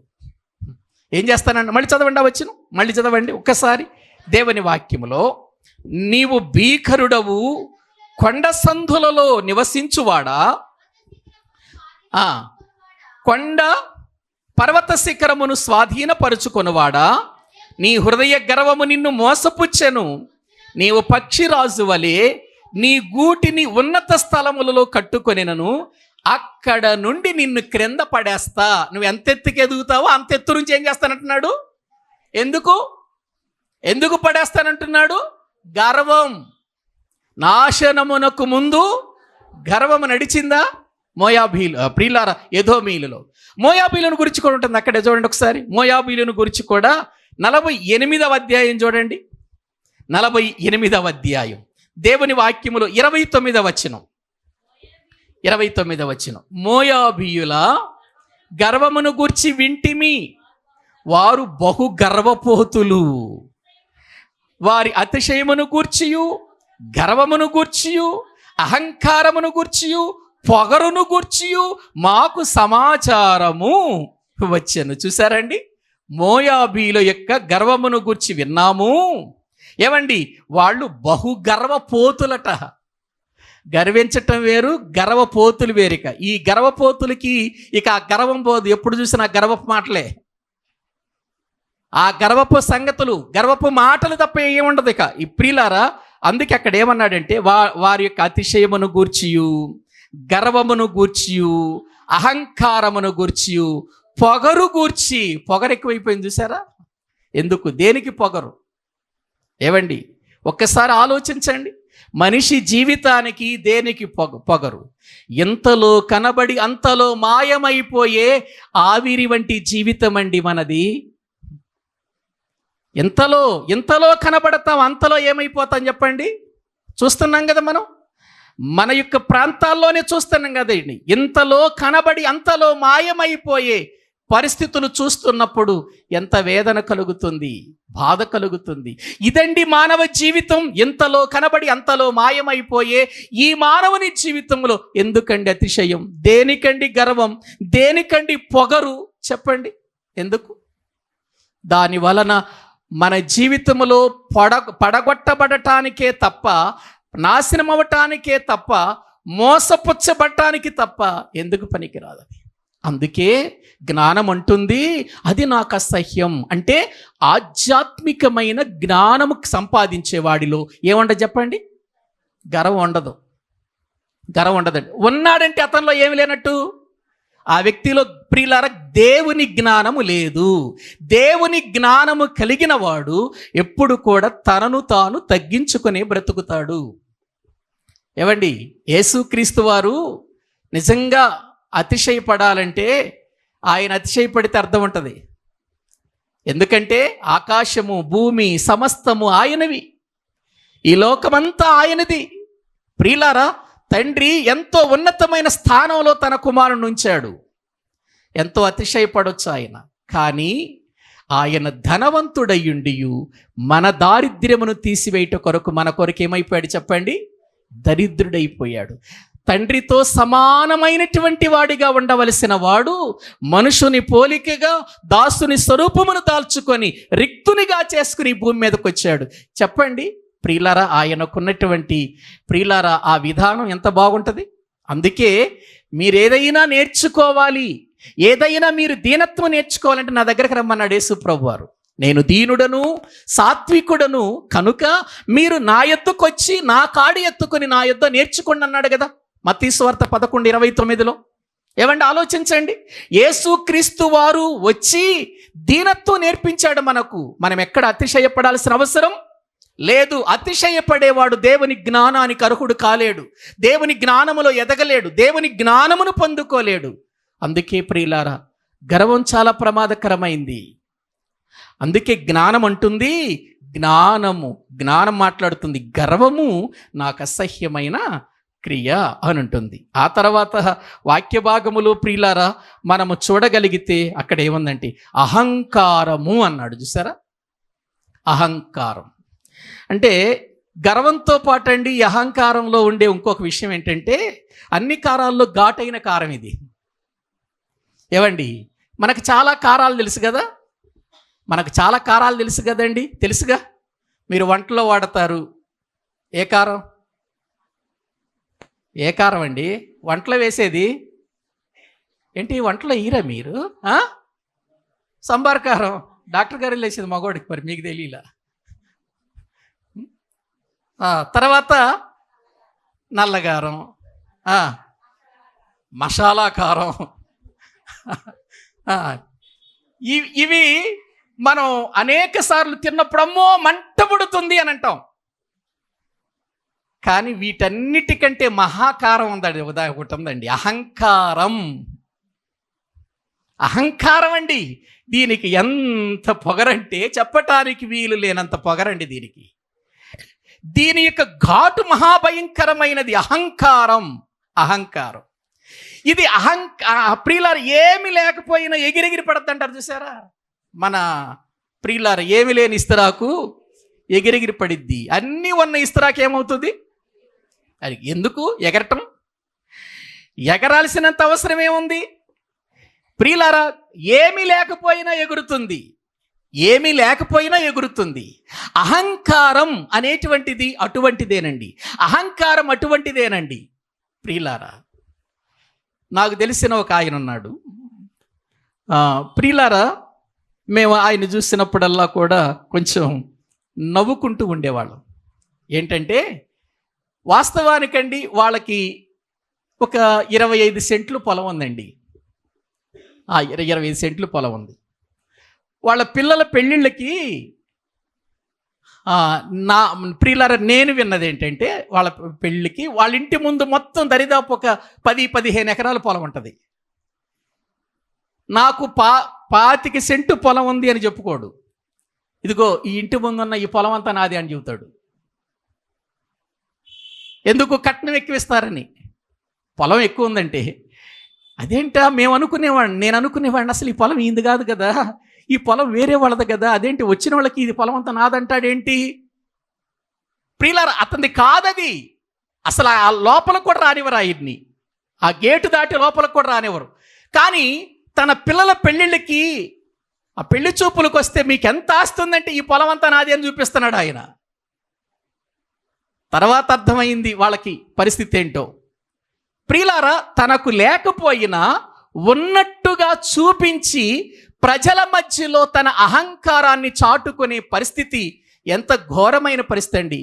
ఏం చేస్తానండి? మళ్ళీ చదవండి, వచ్చిన మళ్ళీ చదవండి ఒక్కసారి దేవుని వాక్యములో. నీవు భీకరుడవు, కొండ సందులలో నివసించువాడా, కొండ పర్వత శిఖరమును స్వాధీనపరుచుకొనువాడా, నీ హృదయ గర్వము నిన్ను మోసపుచ్చెను. నీవు పక్షిరాజు వలె నీ గూటిని ఉన్నత స్థలములలో కట్టుకొనినను అక్కడ నుండి నిన్ను క్రింద పడేస్తా. నువ్వు ఎంత ఎత్తుకి ఎదుగుతావో అంత ఎత్తు నుంచి ఏం చేస్తానంటున్నాడు? ఎందుకు పడేస్తానంటున్నాడు? గర్వం. నాశనమునకు ముందు గర్వము నడిచిందా? ప్రియులారా ఎదోమీయులలో మోయాబీలను గురించి కూడా ఉంటుంది. అక్కడే చూడండి ఒకసారి. మోయాబీలను గురించి కూడా 48వ అధ్యాయం చూడండి. 48వ అధ్యాయం దేవుని వాక్యములో 29వ వచనం. 29వ వచనం. మోయాబీయుల గర్వమును గూర్చి వింటిమి, వారు బహు గర్వపోతులు. వారి అతిశయమును గూర్చియు, గర్వమును గూర్చియు, అహంకారమును గూర్చియు, పొగరును గూర్చియు మాకు సమాచారము వచ్చెను. చూసారండి? మోయాబీల యొక్క గర్వమును గూర్చి విన్నాము. ఏమండి? వాళ్ళు బహు గర్వపోతులట. గర్వించటం వేరు, గర్వపోతులు వేరిక. ఈ గర్వపోతులకి ఇక ఆ గర్వం పోదు. ఎప్పుడు చూసినా గర్వపు మాటలే, ఆ గర్వపు సంగతులు, గర్వపు మాటలు తప్ప ఏముండదు ఇక. ఈ ప్రియులారా, అందుకే అక్కడ ఏమన్నాడంటే వారి యొక్క అతిశయమును గూర్చియు, గర్వమును గూర్చియు, అహంకారమును గూర్చియు, పొగరు గూర్చి. పొగరు ఎక్కువైపోయింది చూసారా? ఎందుకు? దేనికి పొగరు? ఏవండి ఒక్కసారి ఆలోచించండి. మనిషి జీవితానికి దేనికి పొగరు? ఎంతలో కనబడి అంతలో మాయమైపోయే ఆవిరి వంటి జీవితం అండి మనది. ఎంతలో కనబడతాం అంతలో ఏమైపోతాం చెప్పండి? చూస్తున్నాం కదా, మన యొక్క ప్రాంతాల్లోనే చూస్తున్నాం కదండి. ఇంతలో కనబడి అంతలో మాయమైపోయే పరిస్థితులు చూస్తున్నప్పుడు ఎంత వేదన కలుగుతుంది, బాధ కలుగుతుంది. ఇదండి మానవ జీవితం. ఎంతలో కనబడి అంతలో మాయమైపోయే ఈ మానవుని జీవితంలో ఎందుకండి అతిశయం? దేనికండి గర్వం? దేనికండి పొగరు? చెప్పండి ఎందుకు? దాని వలన మన జీవితంలో పడగొట్టబడటానికే తప్ప, నాశనం అవ్వటానికే తప్ప, మోసపుచ్చబడటానికి తప్ప ఎందుకు పనికిరాదు. అందుకే జ్ఞానం అంటుంది అది నాకు అసహ్యం. అంటే ఆధ్యాత్మికమైన జ్ఞానము సంపాదించేవాడిలో ఏముండదు చెప్పండి? గర్వం ఉండదు. గర్వం ఉండదండి. ఉన్నాడంటే అతనిలో ఏమి లేనట్టు, ఆ వ్యక్తిలో ప్రియులారా దేవుని జ్ఞానము లేదు. దేవుని జ్ఞానము కలిగిన వాడు ఎప్పుడు కూడా తనను తాను తగ్గించుకునే బ్రతుకుతాడు. ఏవండి? యేసుక్రీస్తు వారు నిజంగా అతిశయపడాలంటే ఆయన అతిశయపడితే అర్థం ఉంటుంది. ఎందుకంటే ఆకాశము భూమి సమస్తము ఆయనవి, ఈ లోకమంతా ఆయనది. ప్రియులారా, తండ్రి ఎంతో ఉన్నతమైన స్థానంలో తన కుమారుని ఉంచాడు. ఎంతో అతిశయపడొచ్చు ఆయన. కానీ ఆయన ధనవంతుడయ్యుండియు మన దారిద్ర్యమును తీసివేయట కొరకు మన కొరకు ఏమైపోయాడు చెప్పండి? దరిద్రుడైపోయాడు. తండ్రితో సమానమైనటువంటి వాడిగా ఉండవలసిన వాడు మనుషుని పోలికగా దాసుని స్వరూపమును దాల్చుకొని రిక్తునిగా చేసుకుని భూమి మీదకి వచ్చాడు. చెప్పండి ప్రియులారా, ఆయనకున్నటువంటి ప్రియులారా ఆ విధానం ఎంత బాగుంటుంది. అందుకే మీరు ఏదైనా నేర్చుకోవాలి, ఏదైనా మీరు దీనత్వం నేర్చుకోవాలంటే నా దగ్గరకు రమ్మన్నాడు యేసు ప్రభు వారు. నేను దీనుడను సాత్వికుడను కనుక మీరు నా యొద్దకు వచ్చి నా కాడి ఎత్తుకొని నా యొద్ద నేర్చుకోండి అన్నాడు కదా, మత్తయి సువార్త 11:29. ఏమండి ఆలోచించండి, యేసుక్రీస్తు వారు వచ్చి దీనత్వం నేర్పించాడు మనకు. మనం ఎక్కడ అతిశయపడాల్సిన అవసరం లేదు. అతిశయపడేవాడు దేవుని జ్ఞానానికి అర్హుడు కాలేడు, దేవుని జ్ఞానములో ఎదగలేడు, దేవుని జ్ఞానమును పొందుకోలేడు. అందుకే ప్రియులారా, గర్వం చాలా ప్రమాదకరమైంది. అందుకే జ్ఞానం అంటుంది, జ్ఞానం మాట్లాడుతుంది, గర్వము నాకు అసహ్యమైన క్రియ అని ఉంటుంది. ఆ తర్వాత వాక్య భాగములో ప్రియులారా మనము చూడగలిగితే అక్కడ ఏముందంటే అహంకారము అన్నాడు. చూసారా, అహంకారం అంటే గర్వంతో పాటు అండి ఈ అహంకారంలో ఉండే ఇంకొక విషయం ఏంటంటే అన్ని కారాల్లో ఘాటైన కారం ఇది. ఏవండి, మనకు చాలా కారాలు తెలుసు కదా, మనకు చాలా కారాలు తెలుసు కదండి, తెలుసుగా. మీరు వంటలో వాడతారు ఏ కారం? ఏ కారం అండి వంటలో వేసేది? ఏంటి వంటలో ఈరా మీరు? సంబార్ కారం డాక్టర్ గారు వేసేది మగవాడికి, మరి మీకు తెలియలా. తర్వాత నల్లగారం, మసాలా కారం, ఇవి మనం అనేక సార్లు తిన్నప్పుడు అమ్మో మంట పుడుతుంది అని అంటాం. కానీ వీటన్నిటికంటే మహాకారం ఉందండి, ఒకటి ఉందండి, అహంకారం. అహంకారం అండి, దీనికి ఎంత పొగరంటే చెప్పటానికి వీలు లేనంత పొగరండి దీనికి. దీని యొక్క ఘాటు మహాభయంకరమైనది అహంకారం. అహంకారం ఇది ప్రియులార ఏమి లేకపోయినా ఎగిరెగిరి పడద్దంటారు చూసారా. మన ప్రియులార ఏమి లేని ఇస్తరాకు ఎగిరెగిరి పడిద్ది, అన్నీ ఉన్న ఇస్తరాకు ఏమవుతుంది? అది ఎందుకు ఎగరటం? ఎగరాల్సినంత అవసరం ఏముంది ప్రియులారా? ఏమీ లేకపోయినా ఎగురుతుంది, ఏమీ లేకపోయినా ఎగురుతుంది. అహంకారం అనేటువంటిది అటువంటిదేనండి, అహంకారం అటువంటిదేనండి ప్రియులారా. నాకు తెలిసిన ఒక ఆయన ఉన్నాడు ప్రియులారా, మేము ఆయన చూసినప్పుడల్లా కూడా కొంచెం నవ్వుకుంటూ ఉండేవాళ్ళం. ఏంటంటే వాస్తవానికండి వాళ్ళకి ఒక 25 సెంట్లు పొలం ఉందండి. 25 సెంట్లు పొలం ఉంది. వాళ్ళ పిల్లల పెళ్ళిళ్ళకి నా ప్రియులారా నేను విన్నది ఏంటంటే వాళ్ళ పెళ్ళికి వాళ్ళ ఇంటి ముందు మొత్తం దరిదాపు ఒక 10-15 ఎకరాల పొలం ఉంటుంది. నాకు 25 సెంటు పొలం ఉంది అని చెప్పుకోడు. ఇదిగో ఈ ఇంటి ముందున్న ఈ పొలం అంతా నాది అని చెబుతాడు. ఎందుకు? కట్నం ఎక్కువిస్తారని. పొలం ఎక్కువ ఉందంటే అదేంటా నేను అనుకునేవాడిని అసలు ఈ పొలం ఇంది కాదు కదా, ఈ పొలం వేరే వాళ్ళది కదా, అదేంటి వచ్చిన వాళ్ళకి ఇది పొలం అంతా నాదంటాడేంటి? ప్రియులారా, అతనిది కాదది. అసలు ఆ లోపలికి కూడా రానివ్వరు ఆయన్ని, ఆ గేటు దాటి లోపలికి కూడా రానివ్వరు. కానీ తన పిల్లల పెళ్ళిళ్ళకి ఆ పెళ్లి చూపులకు వస్తే మీకు ఎంత ఆస్తుందంటే ఈ పొలం అంతా నాది అని చూపిస్తున్నాడు ఆయన. తర్వాత అర్థమైంది వాళ్ళకి పరిస్థితి ఏంటో. ప్రియులారా, తనకు లేకపోయినా ఉన్నట్టుగా చూపించి ప్రజల మధ్యలో తన అహంకారాన్ని చాటుకునే పరిస్థితి ఎంత ఘోరమైన పరిస్థితి అండి.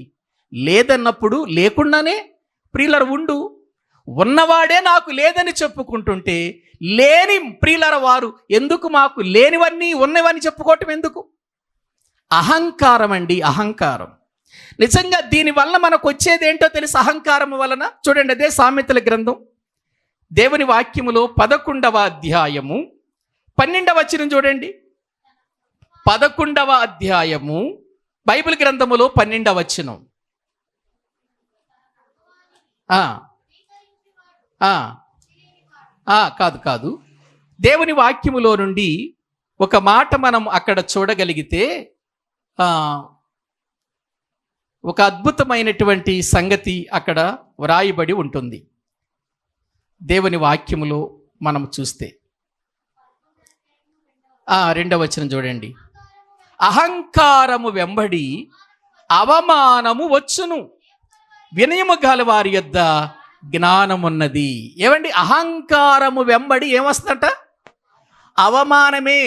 లేదన్నప్పుడు లేకుండానే ప్రియులర ఉండు, ఉన్నవాడే నాకు లేదని చెప్పుకుంటుంటే లేని ప్రియులర వారు ఎందుకు మాకు లేనివన్నీ ఉన్నవన్నీ చెప్పుకోవటం ఎందుకు? అహంకారం అండి, అహంకారం. నిజంగా దీనివల్ల మనకు వచ్చేది ఏంటో తెలుసు. అహంకారం వలన చూడండి, అదే సామెతల గ్రంథం దేవుని వాక్యములో 11వ అధ్యాయము 12వ వచనం చూడండి. 11వ అధ్యాయము బైబిల్ గ్రంథములో 12వ వచనం. కాదు, దేవుని వాక్యములో నుండి ఒక మాట మనం అక్కడ చూడగలిగితే ఒక అద్భుతమైనటువంటి సంగతి అక్కడ వ్రాయబడి ఉంటుంది. దేవుని వాక్యములో మనం చూస్తే 2వ వచనం చూడండి. అహంకారము వెంబడి అవమానము వచ్చును, వినయము గల వారి యొద్ద జ్ఞానమున్నది. ఏమండి, అహంకారము వెంబడి ఏమొస్తుందట? అవమానమే.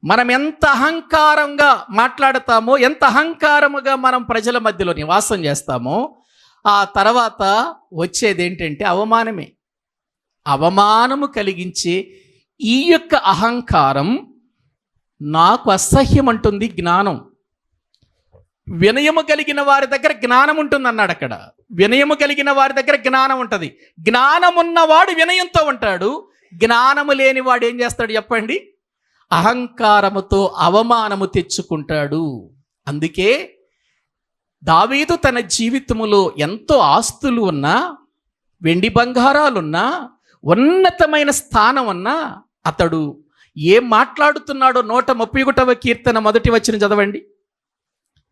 మనం ఎంత అహంకారంగా మాట్లాడతామో, ఎంత అహంకారముగా మనం ప్రజల మధ్యలో నివాసం చేస్తామో, ఆ తర్వాత వచ్చేది ఏంటంటే అవమానమే. అవమానము కలిగించే ఈ యొక్క అహంకారం నాకు అసహ్యం అంటుంది జ్ఞానం. వినయము కలిగిన వారి దగ్గర జ్ఞానం ఉంటుంది అన్నాడు అక్కడ. వినయము కలిగిన వారి దగ్గర జ్ఞానం ఉంటుంది. జ్ఞానం ఉన్నవాడు వినయంతో ఉంటాడు. జ్ఞానము లేనివాడు ఏం చేస్తాడు చెప్పండి? అహంకారముతో అవమానము తెచ్చుకుంటాడు. అందుకే దావీదు తన జీవితములో ఎంతో ఆస్తులు ఉన్నా, వెండి బంగారాలున్నా, ఉన్నతమైన స్థానం ఉన్నా, అతడు ఏం మాట్లాడుతున్నాడో 131వ కీర్తన 1వ వచనం చదవండి.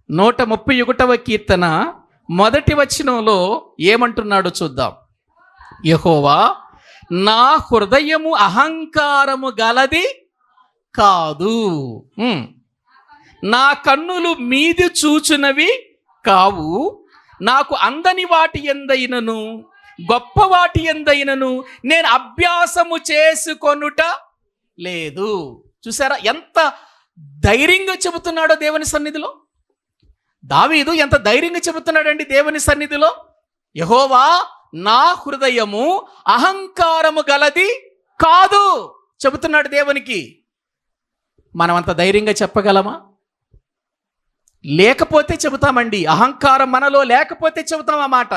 131వ కీర్తన 1వ వచనంలో ఏమంటున్నాడో చూద్దాం. యెహోవా, నా హృదయము అహంకారము గలది కాదు, నా కన్నులు మీది చూచునవి కావు, నాకు అందని వాటి ఎందైనను గొప్ప వాటి ఎందైనను నేను అభ్యాసము చేసుకొనుట లేదు. చూసారా ఎంత ధైర్యంగా చెబుతున్నాడో దేవుని సన్నిధిలో. దావీదు ఎంత ధైర్యంగా చెబుతున్నాడండి దేవుని సన్నిధిలో. యెహోవా, నా హృదయము అహంకారము గలది కాదు చెబుతున్నాడు దేవునికి. మనం అంత ధైర్యంగా చెప్పగలమా? లేకపోతే చెబుతామండి. అహంకారం మనలో లేకపోతే చెబుతాం ఆ మాట.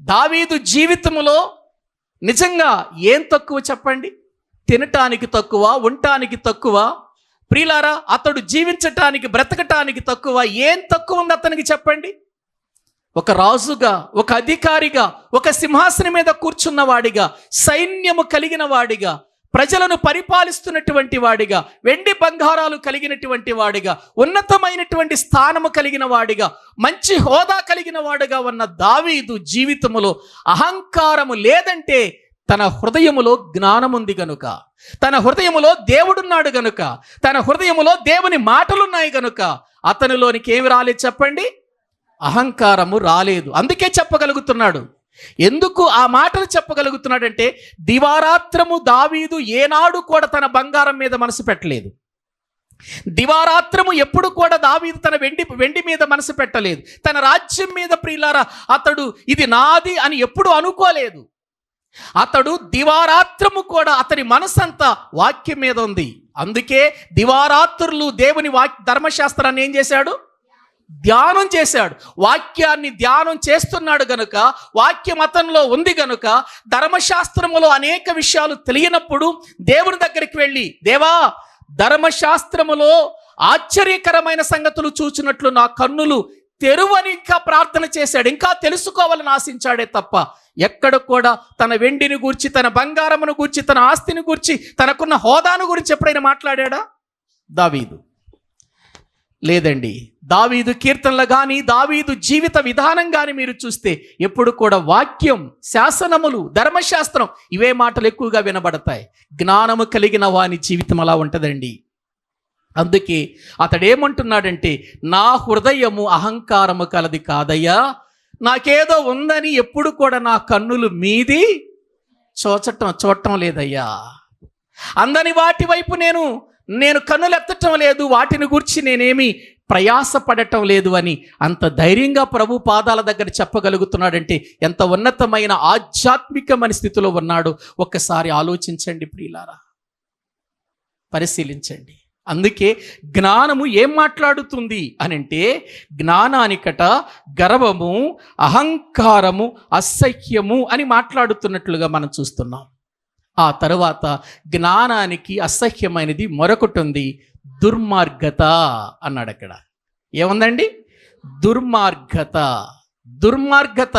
దావీదు జీవితంలో నిజంగా ఏం తక్కువ చెప్పండి? తినటానికి తక్కువ, ఉండటానికి తక్కువ, ప్రియులారా అతడు జీవించటానికి, బ్రతకటానికి తక్కువ. ఏం తక్కువ ఉంది అతనికి చెప్పండి? ఒక రాజుగా, ఒక అధికారిగా, ఒక సింహాసనం మీద కూర్చున్నవాడిగా, సైన్యము కలిగిన వాడిగా, ప్రజలను పరిపాలిస్తున్నటువంటి వాడిగా, వెండి బంగారాలు కలిగినటువంటి వాడిగా, ఉన్నతమైనటువంటి స్థానము కలిగిన వాడిగా, మంచి హోదా కలిగిన వాడిగా ఉన్న దావీదు జీవితములో అహంకారము లేదంటే తన హృదయములో జ్ఞానముంది గనుక, తన హృదయములో దేవుడున్నాడు గనుక, తన హృదయములో దేవుని మాటలున్నాయి గనుక అతనిలోనికి ఏమి రాలేదు చెప్పండి? అహంకారము రాలేదు. అందుకే చెప్పగలుగుతున్నాడు. ఎందుకు ఆ మాటలు చెప్పగలుగుతున్నాడంటే దివారాత్రము దావీదు ఏనాడు కూడా తన బంగారం మీద మనసు పెట్టలేదు. దివారాత్రము ఎప్పుడు కూడా దావీదు తన వెండి మీద మనసు పెట్టలేదు. తన రాజ్యం మీద ప్రియులారా అతడు ఇది నాది అని ఎప్పుడు అనుకోలేదు. అతడు దివారాత్రము కూడా అతని మనసంతా వాక్యం మీద ఉంది. అందుకే దివారాత్రులు దేవుని ధర్మశాస్త్రాన్ని ఏం చేశాడు? ధ్యానం చేశాడు. వాక్యాన్ని ధ్యానం చేస్తున్నాడు గనుక, వాక్యం అతనిలో ఉంది గనుక, ధర్మశాస్త్రములో అనేక విషయాలు తెలియనప్పుడు దేవుని దగ్గరికి వెళ్ళి, దేవా ధర్మశాస్త్రములో ఆశ్చర్యకరమైన సంగతులు చూచినట్లు నా కన్నులు తెరువని ఇంకా ప్రార్థన చేశాడు. ఇంకా తెలుసుకోవాలని ఆశించాడే తప్ప ఎక్కడ కూడా తన వెండిని గూర్చి, తన బంగారమును గూర్చి, తన ఆస్తిని గూర్చి, తనకున్న హోదాను గురించి ఎప్పుడైనా మాట్లాడా దావీదు? లేదండి. దావీదు కీర్తనలు కానీ, దావీదు జీవిత విధానం కానీ మీరు చూస్తే ఎప్పుడు కూడా వాక్యం, శాసనములు, ధర్మశాస్త్రం ఇవే మాటలు ఎక్కువగా వినబడతాయి. జ్ఞానము కలిగిన వాని జీవితం అలా ఉంటుందండి. అందుకే అతడేమంటున్నాడంటే నా హృదయము అహంకారము కలది కాదయ్యా, నాకేదో ఉందని ఎప్పుడు కూడా నా కన్నులు మీది చూడటం లేదయ్యా. అందని వాటి వైపు నేను కన్నులు ఎత్తటం లేదు, వాటిని గురించి నేనేమి ప్రయాసపడటం లేదు అని అంత ధైర్యంగా ప్రభు పాదాల దగ్గర చెప్పగలుగుతున్నాడంటే ఎంత ఉన్నతమైన ఆధ్యాత్మికమైన స్థితిలో ఉన్నాడు. ఒక్కసారి ఆలోచించండి ప్రియులారా, పరిశీలించండి. అందుకే జ్ఞానము ఏం మాట్లాడుతుంది అనంటే, జ్ఞానానికట గర్వము, అహంకారము, అసహ్యము అని మాట్లాడుతున్నట్లుగా మనం చూస్తున్నాం. ఆ తరువాత జ్ఞానానికి అసహ్యమైనది మరొకటి ఉంది, దుర్మార్గత అన్నాడు. అక్కడ ఏముందండి? దుర్మార్గత. దుర్మార్గత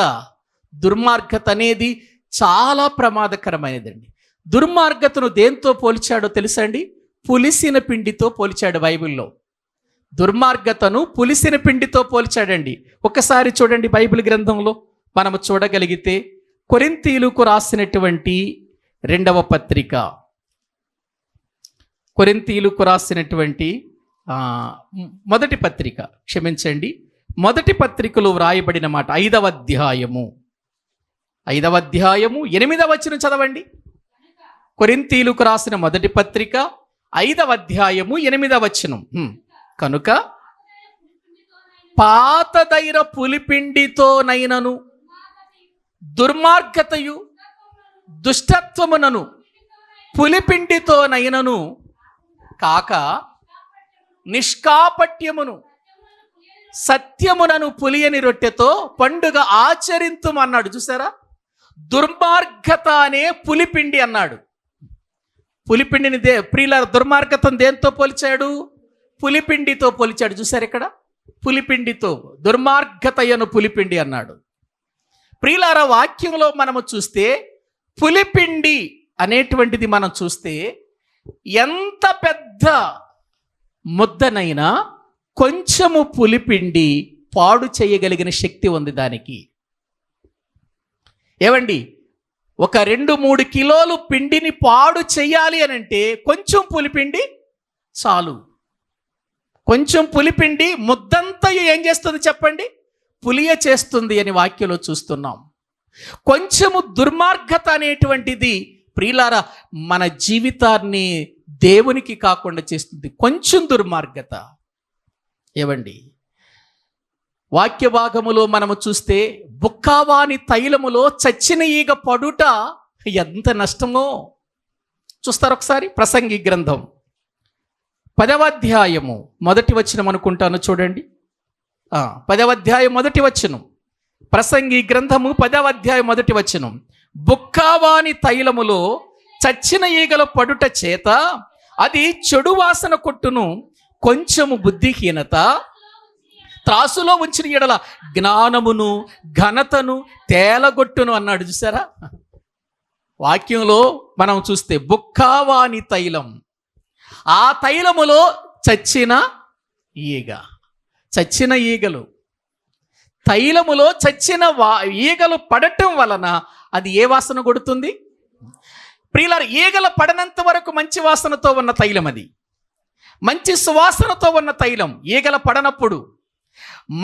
దుర్మార్గత అనేది చాలా ప్రమాదకరమైనదండి. దుర్మార్గతను దేంతో పోల్చాడో తెలుసా అండి? పులిసిన పిండితో పోల్చాడు బైబిల్లో. దుర్మార్గతను పులిసిన పిండితో పోల్చాడండి. ఒకసారి చూడండి బైబిల్ గ్రంథంలో మనము చూడగలిగితే, కొరింథీయులకు రాసినటువంటి రెండవ పత్రిక, కొరింథీయులకు రాసినటువంటి మొదటి పత్రిక, క్షమించండి, మొదటి పత్రికలో వ్రాయబడిన మాట, 5వ అధ్యాయము 8వ వచనం చదవండి. కొరింథీయులకు రాసిన మొదటి పత్రిక 5వ అధ్యాయము 8వ వచనం. కనుక పాతదైన పులిపిండితోనైనను దుర్మార్గతయు దుష్టత్వమునను పులిపిండితోనైనను కాక నిష్కాపట్యమును సత్యమునను పులియని రొట్టెతో పండుగ ఆచరింతుమన్నాడు. చూసారా? దుర్మార్గత అనే పులిపిండి అన్నాడు. పులిపిండిని ప్రియుల దుర్మార్గతను దేంతో పోల్చాడు? పులిపిండితో పోల్చాడు. చూసారు ఇక్కడ? పులిపిండితో, దుర్మార్గతయను పులిపిండి అన్నాడు. ప్రియులారా, వాక్యంలో మనము చూస్తే పులిపిండి అనేటువంటిది మనం చూస్తే, ఎంత పెద్ద ముద్దనైనా కొంచెము పులిపిండి పాడు చేయగలిగిన శక్తి ఉంది దానికి. ఏవండి, ఒక 2-3 కిలోలు పిండిని పాడు చేయాలి అని అంటే కొంచెం పులిపిండి చాలు. కొంచెం పులిపిండి ముద్దంతయు ఏం చేస్తుంది చెప్పండి? పులియ చేస్తుంది అని వాక్యంలో చూస్తున్నాం. కొంచెము దుర్మార్గత అనేటువంటిది ప్రియులారా మన జీవితాన్ని దేవునికి కాకుండా చేస్తుంది. కొంచెం దుర్మార్గత. ఏవండి, వాక్య భాగములో మనము చూస్తే, బుక్కావాని తైలములో చచ్చిన ఈగ పడుట ఎంత నష్టమో చూస్తారు ఒకసారి. ప్రసంగి గ్రంథం 10వ అధ్యాయము 1వ వచనం అనుకుంటాను, చూడండి. 10వ అధ్యాయం 1వ వచనం. ప్రసంగి గ్రంథము 10వ అధ్యాయం 1వ వచనం. బుక్కావాని తైలములో చచ్చిన ఈగల పడుట చేత అది చెడు వాసన కొట్టును, కొంచెము బుద్ధిహీనత త్రాసులో ఉంచిన ఎడల జ్ఞానమును ఘనతను తేలగొట్టును అన్నాడు. చూసారా? వాక్యంలో మనం చూస్తే బుక్కావాని తైలం, ఆ తైలములో చచ్చిన ఈగ, చచ్చిన ఈగలు, తైలములో చచ్చిన ఈగలు పడటం వలన అది ఏ వాసన కొడుతుంది? ప్రియులారా, ఈగల పడనంత వరకు మంచి వాసనతో ఉన్న తైలం, అది మంచి సువాసనతో ఉన్న తైలం. ఈగల పడనప్పుడు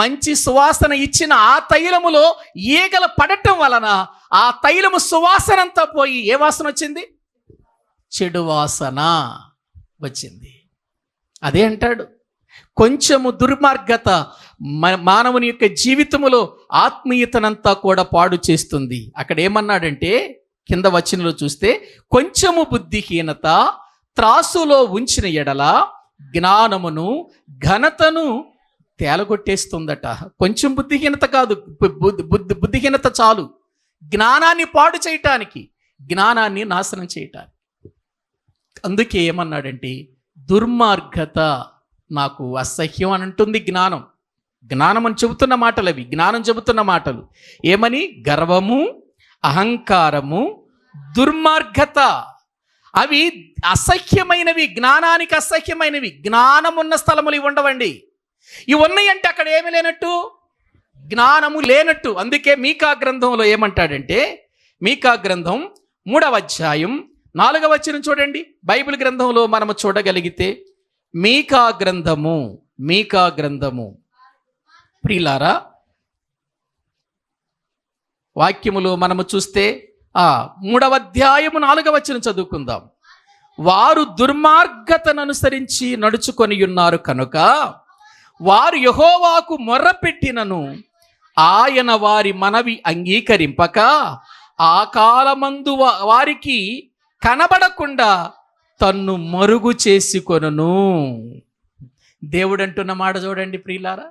మంచి సువాసన ఇచ్చిన ఆ తైలములో ఈగల పడటం వలన ఆ తైలము సువాసనంతా పోయి ఏ వాసన వచ్చింది? చెడు వాసన వచ్చింది. అదే అంటాడు, కొంచెము దుర్మార్గత మానవుని యొక్క జీవితములో ఆత్మీయతనంతా కూడా పాడు చేస్తుంది. అక్కడ ఏమన్నాడంటే, కింద వచనంలో చూస్తే, కొంచెము బుద్ధిహీనత త్రాసులో ఉంచిన ఎడల జ్ఞానమును ఘనతను తేలగొట్టేస్తుందట. కొంచెం బుద్ధిహీనత కాదు, బుద్ధిహీనత చాలు జ్ఞానాన్ని పాడు చేయటానికి, జ్ఞానాన్ని నాశనం చేయటానికి. అందుకే ఏమన్నాడంటే, దుర్మార్గత నాకు అసహ్యం అని అంటుంది జ్ఞానం. జ్ఞానం అని చెబుతున్న మాటలు అవి, జ్ఞానం చెబుతున్న మాటలు ఏమని? గర్వము, అహంకారము, దుర్మార్గత, అవి అసహ్యమైనవి, జ్ఞానానికి అసహ్యమైనవి. జ్ఞానం ఉన్న స్థలములు ఇవి ఉండవండి. ఇవి ఉన్నాయంటే అక్కడ ఏమి లేనట్టు? జ్ఞానము లేనట్టు. అందుకే మీకా గ్రంథంలో ఏమంటాడంటే, మీకా గ్రంథం 3వ అధ్యాయం 4వ వచనం చూడండి. బైబిల్ గ్రంథంలో మనము చూడగలిగితే, మీకా గ్రంథము ప్రియులారా, వాక్యములో మనము చూస్తే 3వ అధ్యాయము 4వ వచనం చదువుకుందాం. వారు దుర్మార్గతను అనుసరించి నడుచుకొని ఉన్నారు కనుక వారు యెహోవాకు మొర్రపెట్టినను ఆయన వారి మనవి అంగీకరింపక ఆ కాలమందు వారికి కనబడకుండా తన్ను మరుగు చేసుకొనును. దేవుడు అంటున్న మాట చూడండి ప్రియులారా,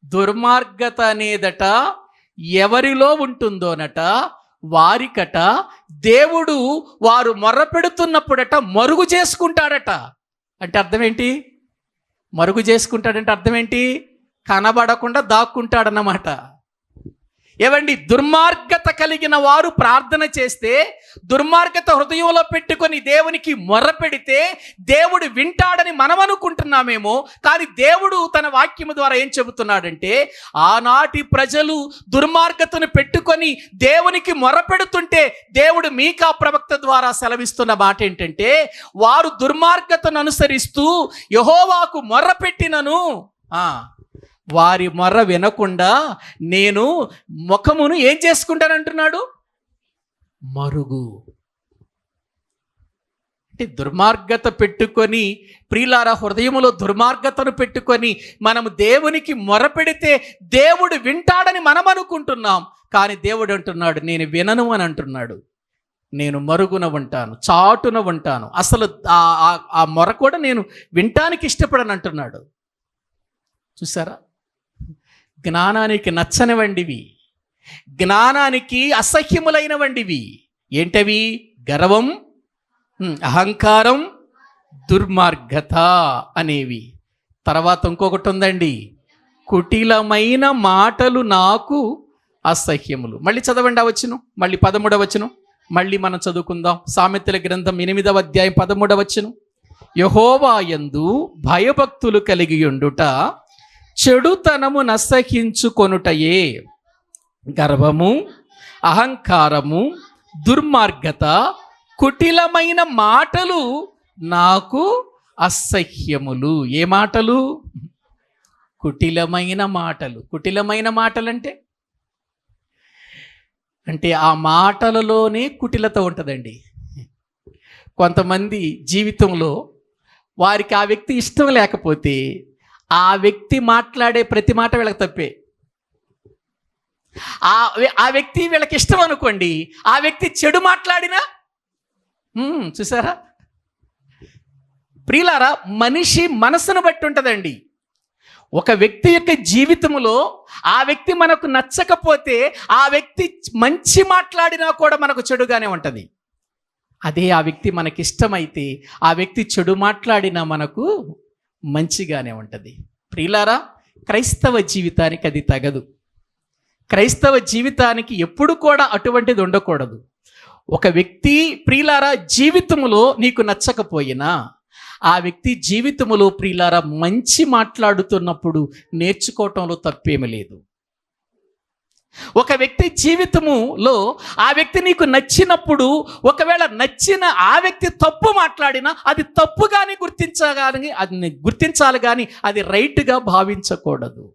దుర్మార్గత అనేదట ఎవరిలో ఉంటుందోనట వారికట దేవుడు వారు మొర్రపెడుతున్నప్పుడట మరుగు చేసుకుంటాడట. అంటే అర్థం ఏంటి? మరుగు చేసుకుంటాడంటే అర్థం ఏంటి? కనబడకుండా దాక్కుంటాడన్నమాట. ఏవండి, దుర్మార్గత కలిగిన వారు ప్రార్థన చేస్తే, దుర్మార్గత హృదయంలో పెట్టుకొని దేవునికి మొర్రపెడితే దేవుడు వింటాడని మనం అనుకుంటున్నామేమో, కానీ దేవుడు తన వాక్యము ద్వారా ఏం చెబుతున్నాడంటే, ఆనాటి ప్రజలు దుర్మార్గతను పెట్టుకొని దేవునికి మొర్రపెడుతుంటే దేవుడు మీకా ప్రవక్త ద్వారా సెలవిస్తున్న మాట ఏంటంటే, వారు దుర్మార్గతను అనుసరిస్తూ యెహోవాకు మొర్రపెట్టినను వారి మొర్ర వినకుండా నేను ముఖమును ఏం చేసుకుంటానంటున్నాడు? మరుగు. అంటే దుర్మార్గత పెట్టుకొని, ప్రియులారా, హృదయములో దుర్మార్గతను పెట్టుకొని మనము దేవునికి మొరపెడితే దేవుడు వింటాడని మనం అనుకుంటున్నాం, కానీ దేవుడు అంటున్నాడు నేను వినను అని అంటున్నాడు. నేను మరుగున ఉంటాను, చాటున ఉంటాను, అసలు ఆ మొర కూడా నేను వినటానికి ఇష్టపడను అంటున్నాడు. చూసారా? జ్ఞానానికి నచ్చనివండివి, జ్ఞానానికి అసహ్యములైనవండివి. ఏంటవి? గర్వం, అహంకారం, దుర్మార్గత అనేవి. తర్వాత ఇంకొకటి ఉందండి, కుటిలమైన మాటలు నాకు అసహ్యములు. మళ్ళీ చదవండి ఆ వచనం, మళ్ళీ 13వ వచనం మళ్ళీ మనం చదువుకుందాం. సామెతల గ్రంథం 8వ అధ్యాయం 13వ వచనం. యెహోవా యందు భయభక్తులు కలిగి ఉండుట చెడుతనము నసహించుకొనుటయే గర్వము, అహంకారము, దుర్మార్గత, కుటిలమైన మాటలు నాకు అసహ్యములు. ఏ మాటలు? కుటిలమైన మాటలు. కుటిలమైన మాటలంటే ఆ మాటలలోనే కుటిలత ఉంటుందండి. కొంతమంది జీవితంలో వారికి ఆ వ్యక్తి ఇష్టం లేకపోతే ఆ వ్యక్తి మాట్లాడే ప్రతి మాట వీళ్ళకి తప్పే. ఆ వ్యక్తి వీళ్ళకి ఇష్టం అనుకోండి, ఆ వ్యక్తి చెడు మాట్లాడినా చూసారా ప్రియులారా, మనిషి మనసును బట్టి ఉంటుందండి. ఒక వ్యక్తి యొక్క జీవితంలో ఆ వ్యక్తి మనకు నచ్చకపోతే ఆ వ్యక్తి మంచి మాట్లాడినా కూడా మనకు చెడుగానే ఉంటుంది. అదే ఆ వ్యక్తి మనకిష్టమైతే ఆ వ్యక్తి చెడు మాట్లాడినా మనకు మంచిగానే ఉంటుంది. ప్రియులారా, క్రైస్తవ జీవితానికి అది తగదు. క్రైస్తవ జీవితానికి ఎప్పుడు కూడా అటువంటిది ఉండకూడదు. ఒక వ్యక్తి ప్రియులారా జీవితంలో నీకు నచ్చకపోయినా ఆ వ్యక్తి జీవితంలో ప్రియులారా మంచి మాట్లాడుతున్నప్పుడు నేర్చుకోవటంలో తప్పేమీ లేదు. ఒక వ్యక్తి జీవితములో ఆ వ్యక్తి నీకు నచ్చినప్పుడు ఒకవేళ నచ్చిన ఆ వ్యక్తి తప్పు మాట్లాడినా అది తప్పుగానే గుర్తించాలి కానీ అది రైట్గా భావించకూడదు.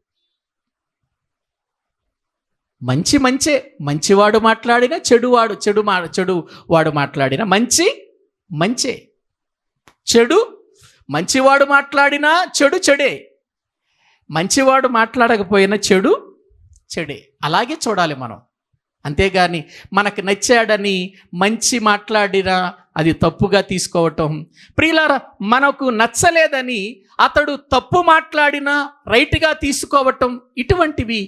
మంచివాడు మాట్లాడినా చెడువాడు మాట్లాడినా మంచే, చెడు మంచివాడు మాట్లాడినా చెడే, మంచివాడు మాట్లాడకపోయినా చెడే. అలాగే చూడాలి మనం. అంతేగాని మనకు నచ్చాడని మంచి మాట్లాడినా అది తప్పుగా తీసుకోవటం, ప్రియులారా మనకు నచ్చలేదని అతడు తప్పు మాట్లాడినా రైట్గా తీసుకోవటం, ఇటువంటివి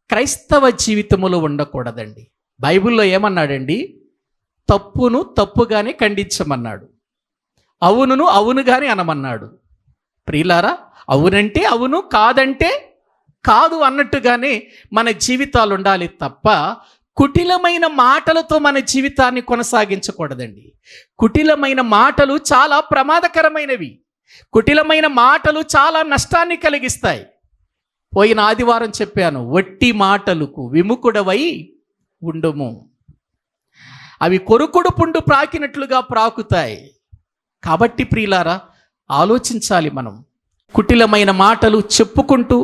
క్రైస్తవ జీవితంలో ఉండకూడదండి. బైబిల్లో ఏమన్నాడండి? తప్పును తప్పుగానే ఖండించమన్నాడు, అవునును అవునుగానే అనమన్నాడు. ప్రియులారా, అవునంటే అవును, కాదంటే కాదు అన్నట్టుగానే మన జీవితాలు ఉండాలి తప్ప కుటిలమైన మాటలతో మన జీవితాన్ని కొనసాగించకూడదండి. కుటిలమైన మాటలు చాలా ప్రమాదకరమైనవి. కుటిలమైన మాటలు చాలా నష్టాన్ని కలిగిస్తాయి. పోయిన ఆదివారం చెప్పాను, వట్టి మాటలకు విముఖుడవై ఉండుము, అవి కొరుకుడు పుండు ప్రాకినట్లుగా ప్రాకుతాయి. కాబట్టి ప్రియులారా, ఆలోచించాలి మనం. కుటిలమైన మాటలు చెప్పుకుంటూ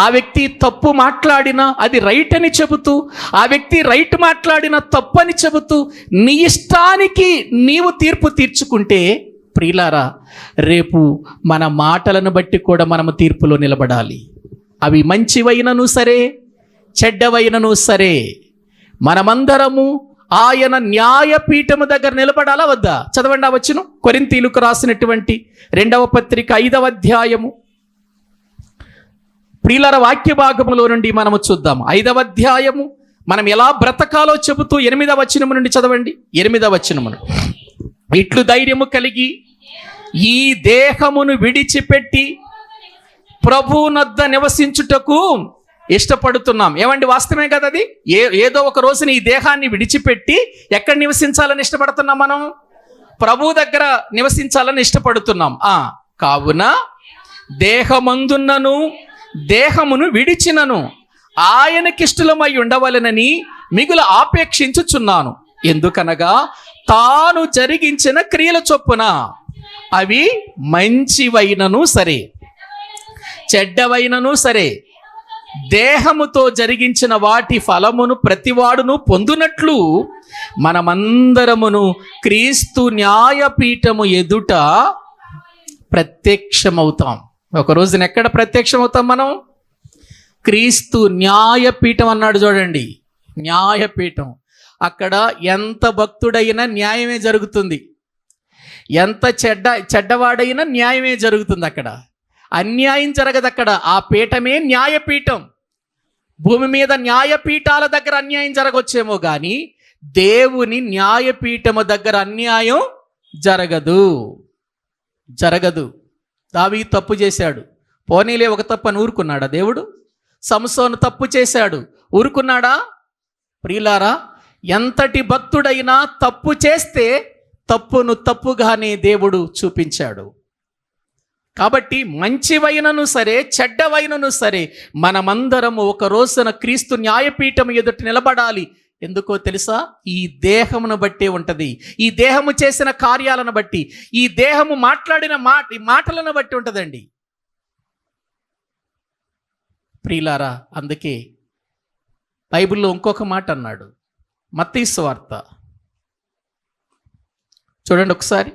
ఆ వ్యక్తి తప్పు మాట్లాడినా అది రైట్ అని చెబుతూ, ఆ వ్యక్తి రైట్ మాట్లాడినా తప్పు అని చెబుతూ నీ ఇష్టానికి నీవు తీర్పు తీర్చుకుంటే ప్రియులారా, రేపు మన మాటలను బట్టి కూడా మనము తీర్పులో నిలబడాలి. అవి మంచివైనను సరే చెడ్డవైనను సరే మనమందరము ఆయన న్యాయపీఠము దగ్గర నిలబడాలా వద్దా? చదవండి ఆ వచనం. కొరింథీయులకు రాసినటువంటి 2వ పత్రిక 5వ అధ్యాయము. ప్రియులారా, వాక్య భాగములో నుండి మనము చూద్దాం. 5వ అధ్యాయము మనం ఎలా బ్రతకాలో చెబుతూ 8వ వచనము నుండి చదవండి. 8వ వచనమును, ఇట్లు ధైర్యము కలిగి ఈ దేహమును విడిచిపెట్టి ప్రభువునొద్ద నివసించుటకు ఇష్టపడుతున్నాం. ఏమండి, వాస్తవమే కదా అది? ఏదో ఒక రోజున ఈ దేహాన్ని విడిచిపెట్టి ఎక్కడ నివసించాలని ఇష్టపడుతున్నాం? మనం ప్రభు దగ్గర నివసించాలని ఇష్టపడుతున్నాం. కావున దేహమందున్నను దేహమును విడిచినను ఆయనకిష్టలమై ఉండవలెనని మిగుల ఆపేక్షించుచున్నాను. ఎందుకనగా తాను జరిగించిన క్రియల చొప్పున అవి మంచివైనను సరే చెడ్డవైనను సరే దేహముతో జరిగించిన వాటి ఫలమును ప్రతివాడును పొందునట్లు మనమందరమును క్రీస్తు న్యాయపీఠము ఎదుట ప్రత్యక్షమవుతాం. ఒక రోజున ఎక్కడ ప్రత్యక్షమవుతాం మనం? క్రీస్తు న్యాయపీఠం అన్నాడు చూడండి. న్యాయపీఠం. అక్కడ ఎంత భక్తుడైనా న్యాయమే జరుగుతుంది, ఎంత చెడ్డవాడైనా న్యాయమే జరుగుతుంది. అక్కడ అన్యాయం జరగదు. అక్కడ ఆ పీఠమే న్యాయపీఠం. భూమి మీద న్యాయపీఠాల దగ్గర అన్యాయం జరగవచ్చేమో కానీ దేవుని న్యాయపీఠము దగ్గర అన్యాయం జరగదు. దావీదు తప్పు చేశాడు, పోనీలే ఒక తప్పు అని ఊరుకున్నాడా దేవుడు? సంసోను తప్పు చేశాడు, ఊరుకున్నాడా? ప్రియులారా, ఎంతటి భక్తుడైనా తప్పు చేస్తే తప్పును తప్పుగానే దేవుడు చూపించాడు. కాబట్టి మంచివైనను సరే చెడ్డవైనను సరే మనమందరము ఒక రోజున క్రీస్తు న్యాయపీఠం ఎదుట నిలబడాలి. ఎందుకో తెలుసా? ఈ దేహమును బట్టే ఉంటుంది, ఈ దేహము చేసిన కార్యాలను బట్టి, ఈ దేహము మాట్లాడిన మాటలను బట్టి ఉంటుందండి. ప్రియులారా, అందుకే బైబిల్లో ఇంకొక మాట అన్నాడు. మత్తయి సువార్త చూడండి ఒకసారి.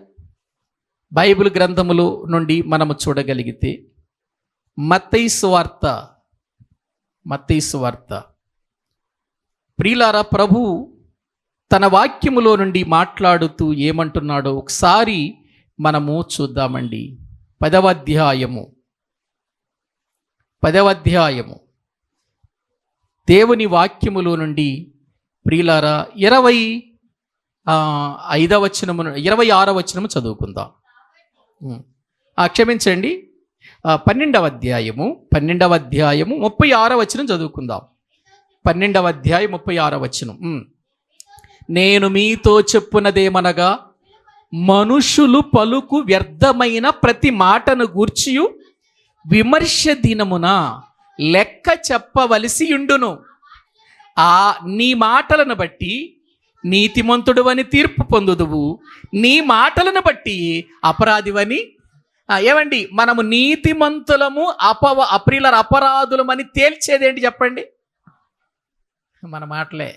బైబిల్ గ్రంథములో నుండి మనము చూడగలిగితే మత్తయి సువార్త. ప్రియులారా, ప్రభు తన వాక్యములో నుండి మాట్లాడుతూ ఏమంటున్నాడో ఒకసారి మనము చూద్దామండి. 10వ అధ్యాయము దేవుని వాక్యములో నుండి ప్రియులారా 25వ వచనము 26వ వచనము చదువుకుందాం. క్షమించండి, 12వ అధ్యాయము 36వ వచనం చదువుకుందాం. 12వ అధ్యాయం 36వ వచనం. నేను మీతో చెప్పునదేమనగా మనుషులు పలుకు వ్యర్థమైన ప్రతి మాటను గూర్చియు విమర్శ దినమున లెక్క చెప్పవలసి ఉండును. నీ మాటలను బట్టి నీతిమంతుడువని తీర్పు పొందుదువు, నీ మాటలను బట్టి అపరాధివని. ఏమండి, మనము నీతిమంతులము అపరాధులమని తేల్చేదేంటి చెప్పండి? మన మాటలే.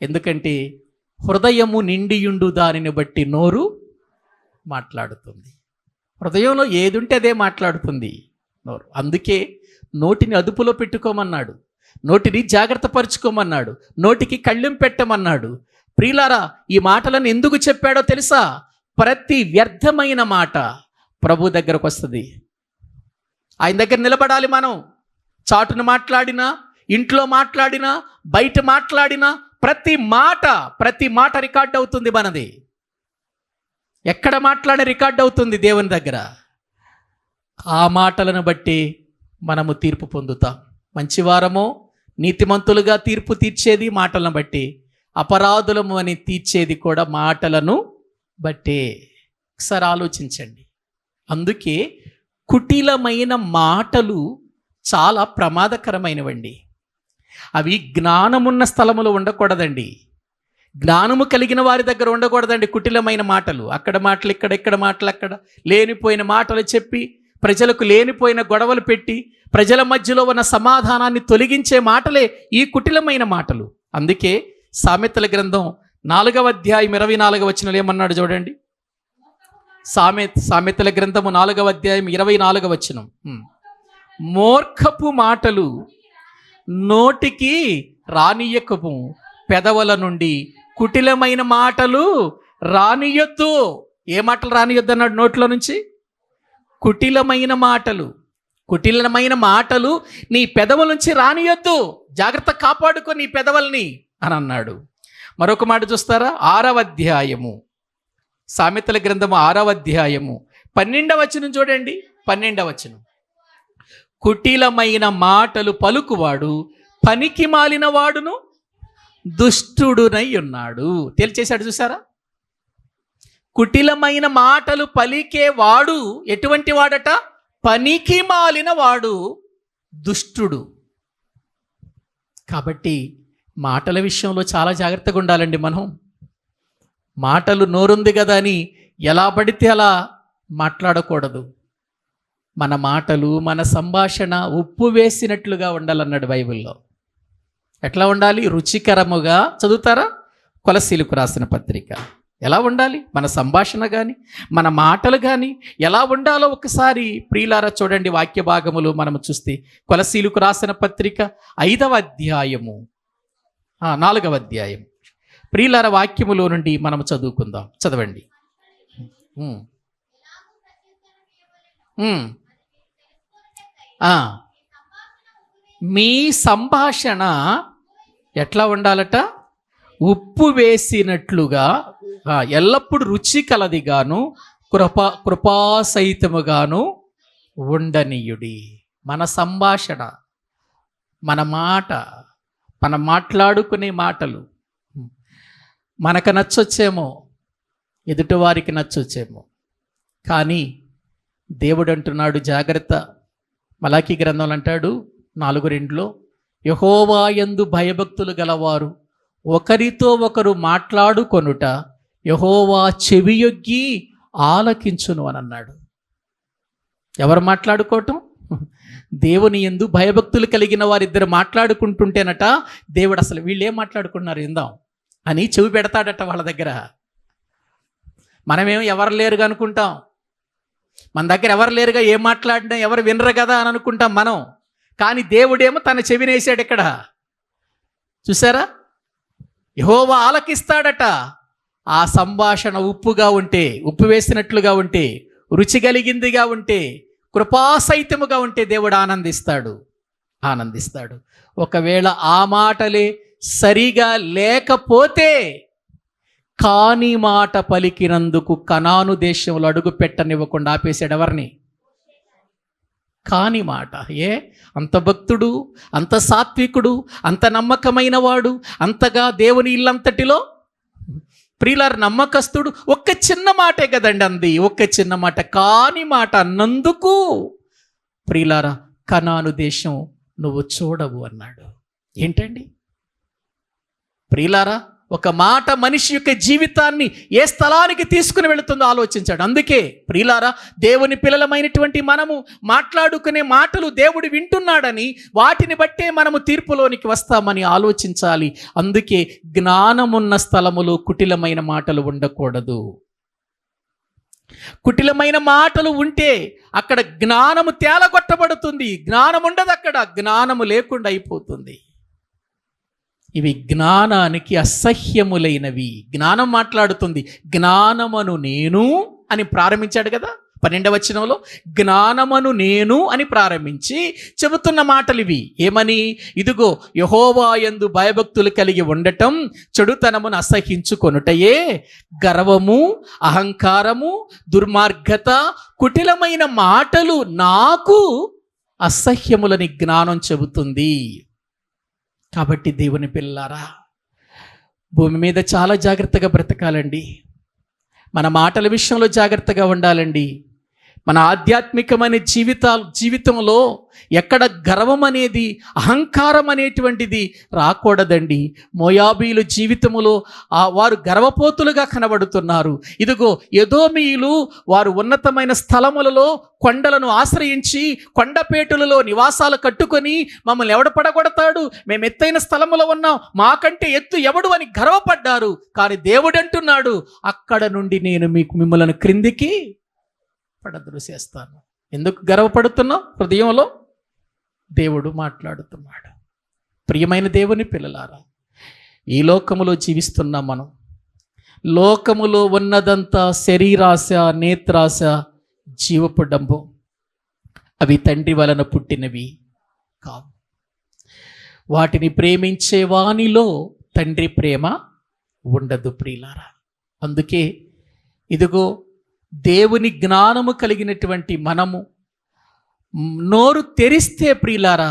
ఎందుకంటే హృదయము నిండియుండు దానిని బట్టి నోరు మాట్లాడుతుంది. హృదయంలో ఏది ఉంటే అదే మాట్లాడుతుంది నోరు. అందుకే నోటిని అదుపులో పెట్టుకోమన్నాడు, నోటిని జాగ్రత్త పరుచుకోమన్నాడు, నోటికి కళ్ళెం పెట్టమన్నాడు. ప్రియులారా, ఈ మాటలను ఎందుకు చెప్పాడో తెలుసా? ప్రతి వ్యర్థమైన మాట ప్రభు దగ్గరకు వస్తుంది. ఆయన దగ్గర నిలబడాలి మనం. చాటును మాట్లాడినా, ఇంట్లో మాట్లాడినా, బయట మాట్లాడినా ప్రతి మాట రికార్డ్ అవుతుంది మనది. ఎక్కడ మాట్లాడిన రికార్డ్ అవుతుంది దేవుని దగ్గర. ఆ మాటలను బట్టి మనము తీర్పు పొందుతాం. మంచివారమో నీతిమంతులుగా తీర్పు తీర్చేది మాటలను బట్టి, అపరాధులము అని తీర్చేది కూడా మాటలను బట్టే. ఒకసారి ఆలోచించండి. అందుకే కుటిలమైన మాటలు చాలా ప్రమాదకరమైనవండి. అవి జ్ఞానమున్న స్థలములో ఉండకూడదండి, జ్ఞానము కలిగిన వారి దగ్గర ఉండకూడదండి కుటిలమైన మాటలు. అక్కడ మాటలు ఇక్కడ మాటలు అక్కడ, లేనిపోయిన మాటలు చెప్పి ప్రజలకు లేనిపోయిన గొడవలు పెట్టి ప్రజల మధ్యలో ఉన్న సమాధానాన్ని తొలగించే మాటలే ఈ కుటిలమైన మాటలు. అందుకే సామెతల గ్రంథం 4వ అధ్యాయం 24వ వచనంలో ఏమన్నాడు చూడండి. సామెతల గ్రంథము 4వ అధ్యాయం 24వ వచనం. మూర్ఖపు మాటలు నోటికి రానియకము, పెదవుల నుండి కుటిలమైన మాటలు రానియొద్దు. ఏ మాటలు రానియొద్దు అన్నాడు నోట్లో నుంచి? కుటిలమైన మాటలు. కుటిలమైన మాటలు నీ పెదవుల నుంచి రానియొద్దు, జాగ్రత్త కాపాడుకో నీ పెదవుల్ని అని అన్నాడు. మరొక మాట చూస్తారా? 6వ అధ్యాయము, సామెతల గ్రంథము 6వ అధ్యాయము 12వ వచనం చూడండి. 12వ వచనం, కుటిలమైన మాటలు పలుకువాడు పనికి మాలిన వాడును దుష్టుడునై ఉన్నాడు. తేల్చేశాడు చూసారా? కుటిలమైన మాటలు పలికే వాడు ఎటువంటి వాడట? పనికి మాలిన వాడు, దుష్టుడు. కాబట్టి మాటల విషయంలో చాలా జాగ్రత్తగా ఉండాలండి మనం. మాటలు నోరుంది కదా అని ఎలా పడితే అలా మాట్లాడకూడదు. మన మాటలు, మన సంభాషణ ఉప్పు వేసినట్లుగా ఉండాలన్నాడు బైబిల్లో. ఎట్లా ఉండాలి? రుచికరముగా. చదువుతారా? కొలసీలకు రాసిన పత్రిక. ఎలా ఉండాలి మన సంభాషణ కానీ, మన మాటలు కానీ ఎలా ఉండాలో ఒకసారి ప్రియులారా చూడండి. వాక్య భాగములు మనము చూస్తే కొలసీలకు రాసిన పత్రిక 5వ అధ్యాయము 4వ అధ్యాయం ప్రియులార వాక్యములో నుండి మనం చదువుకుందాం. చదవండి. మీ సంభాషణ ఎట్లా ఉండాలట? ఉప్పు వేసినట్లుగా, ఎల్లప్పుడూ రుచి కలదిగాను కృపాసహితముగాను ఉండనీయుడి. మన సంభాషణ, మన మాట, మనం మాట్లాడుకునే మాటలు మనకు నచ్చొచ్చేమో, ఎదుటివారికి నచ్చొచ్చేమో, కానీ దేవుడు అంటున్నాడు జాగ్రత్త. మలాకీ గ్రంథంలో అంటాడు 4:2, యెహోవా యందు భయభక్తులు గలవారు ఒకరితో ఒకరు మాట్లాడుకొనుట యెహోవా చెవియొగ్గి ఆలకించును అని అన్నాడు. ఎవరు మాట్లాడుకోవటం? దేవుని యందు భయభక్తులు కలిగిన వారిద్దరు మాట్లాడుకుంటుంటేనట దేవుడు అసలు వీళ్ళు ఏం మాట్లాడుకున్నారు ఇందాం అని చెవి పెడతాడట వాళ్ళ దగ్గర. మనమేమో ఎవరు లేరుగా అనుకుంటాం, మన దగ్గర ఎవరు లేరుగా, ఏం మాట్లాడినా ఎవరు వినరు కదా అని అనుకుంటాం మనం. కానీ దేవుడేమో తన చెవినేసాడు ఇక్కడ. చూసారా? యెహోవా ఆలకిస్తాడట. ఆ సంభాషణ ఉప్పుగా ఉంటే, ఉప్పు వేసినట్లుగా ఉంటే, రుచి కలిగిందిగా ఉంటే, కృపాసహితముగా ఉంటే దేవుడు ఆనందిస్తాడు. ఒకవేళ ఆ మాటలే సరిగా లేకపోతే, కాని మాట పలికినందుకు కనాను దేశంలో అడుగు పెట్టనివ్వకుండా ఆపేశాడు. ఎవరిని? కాని మాట. అంత భక్తుడు, అంత సాత్వికుడు, అంత నమ్మకమైన వాడు, అంతగా దేవుని ఇల్లంతటిలో ప్రియులార నమ్మకస్తుడు. ఒక్క చిన్న మాటే కదండి అంది, ఒక్క చిన్న మాట, కాని మాట అన్నందుకు ప్రియులార కనాను దేశం నువ్వు చూడవు అన్నాడు. ఏంటండి ప్రియులారా? ఒక మాట మనిషి యొక్క జీవితాన్ని ఏ స్థలానికి తీసుకుని వెళుతుందో ఆలోచించాడు. అందుకే ప్రియులారా, దేవుని పిల్లలమైనటువంటి మనము మాట్లాడుకునే మాటలు దేవుడు వింటున్నాడని, వాటిని బట్టే మనము తీర్పులోనికి వస్తామని ఆలోచించాలి. అందుకే జ్ఞానమున్న స్థలములో కుటిలమైన మాటలు ఉండకూడదు. కుటిలమైన మాటలు ఉంటే అక్కడ జ్ఞానము తేలగొట్టబడుతుంది. జ్ఞానం ఉండదు అక్కడ, జ్ఞానము లేకుండా అయిపోతుంది. ఇవి జ్ఞానానికి అసహ్యములైనవి. జ్ఞానం మాట్లాడుతుంది, జ్ఞానమను నేను అని ప్రారంభించాడు కదా 12వ వచనంలో. జ్ఞానమను నేను అని ప్రారంభించి చెబుతున్న మాటలు ఇవి. ఏమని? ఇదిగో యెహోవా యందు భయభక్తులు కలిగి ఉండటం, చెడుతనమును అసహించుకొనుటయే గర్వము, అహంకారము, దుర్మార్గత, కుటిలమైన మాటలు నాకు అసహ్యములని జ్ఞానం చెబుతుంది. కాబట్టి దేవుని పిల్లారా, భూమి మీద చాలా జాగ్రత్తగా బ్రతకాలండి. మన మాటల విషయంలో జాగ్రత్తగా ఉండాలండి. మన ఆధ్యాత్మికమైన జీవితంలో ఎక్కడ గర్వం అనేది, అహంకారం అనేటువంటిది రాకూడదండి. మోయాబీలు జీవితంలో వారు గర్వపోతులుగా కనబడుతున్నారు. ఇదిగో ఎదోమీయులు వారు ఉన్నతమైన స్థలములలో కొండలను ఆశ్రయించి కొండపేటులలో నివాసాలు కట్టుకొని మమ్మల్ని ఎవడు పడగొడతాడు, మేము ఎత్తైన స్థలములో ఉన్నాం, మాకంటే ఎత్తు ఎవడు అని గర్వపడ్డారు. కానీ దేవుడు అంటున్నాడు, అక్కడ నుండి నేను మిమ్మల్ని క్రిందికి పడద్రోసేస్తాను. ఎందుకు గర్వపడుతున్నావు? హృదయంలో దేవుడు మాట్లాడుతున్నాడు. ప్రియమైన దేవుని పిల్లలారా, ఈ లోకములో జీవిస్తున్నాం మనం. లోకములో ఉన్నదంతా శరీరాశ, నేత్రాశ, జీవపు డంబు. అవి తండ్రి వలన పుట్టినవి కావు. వాటిని ప్రేమించే వానిలో తండ్రి ప్రేమ ఉండదు ప్రియులారా. అందుకే ఇదిగో దేవుని జ్ఞానము కలిగినటువంటి మనము నోరు తెరిస్తే ప్రియులారా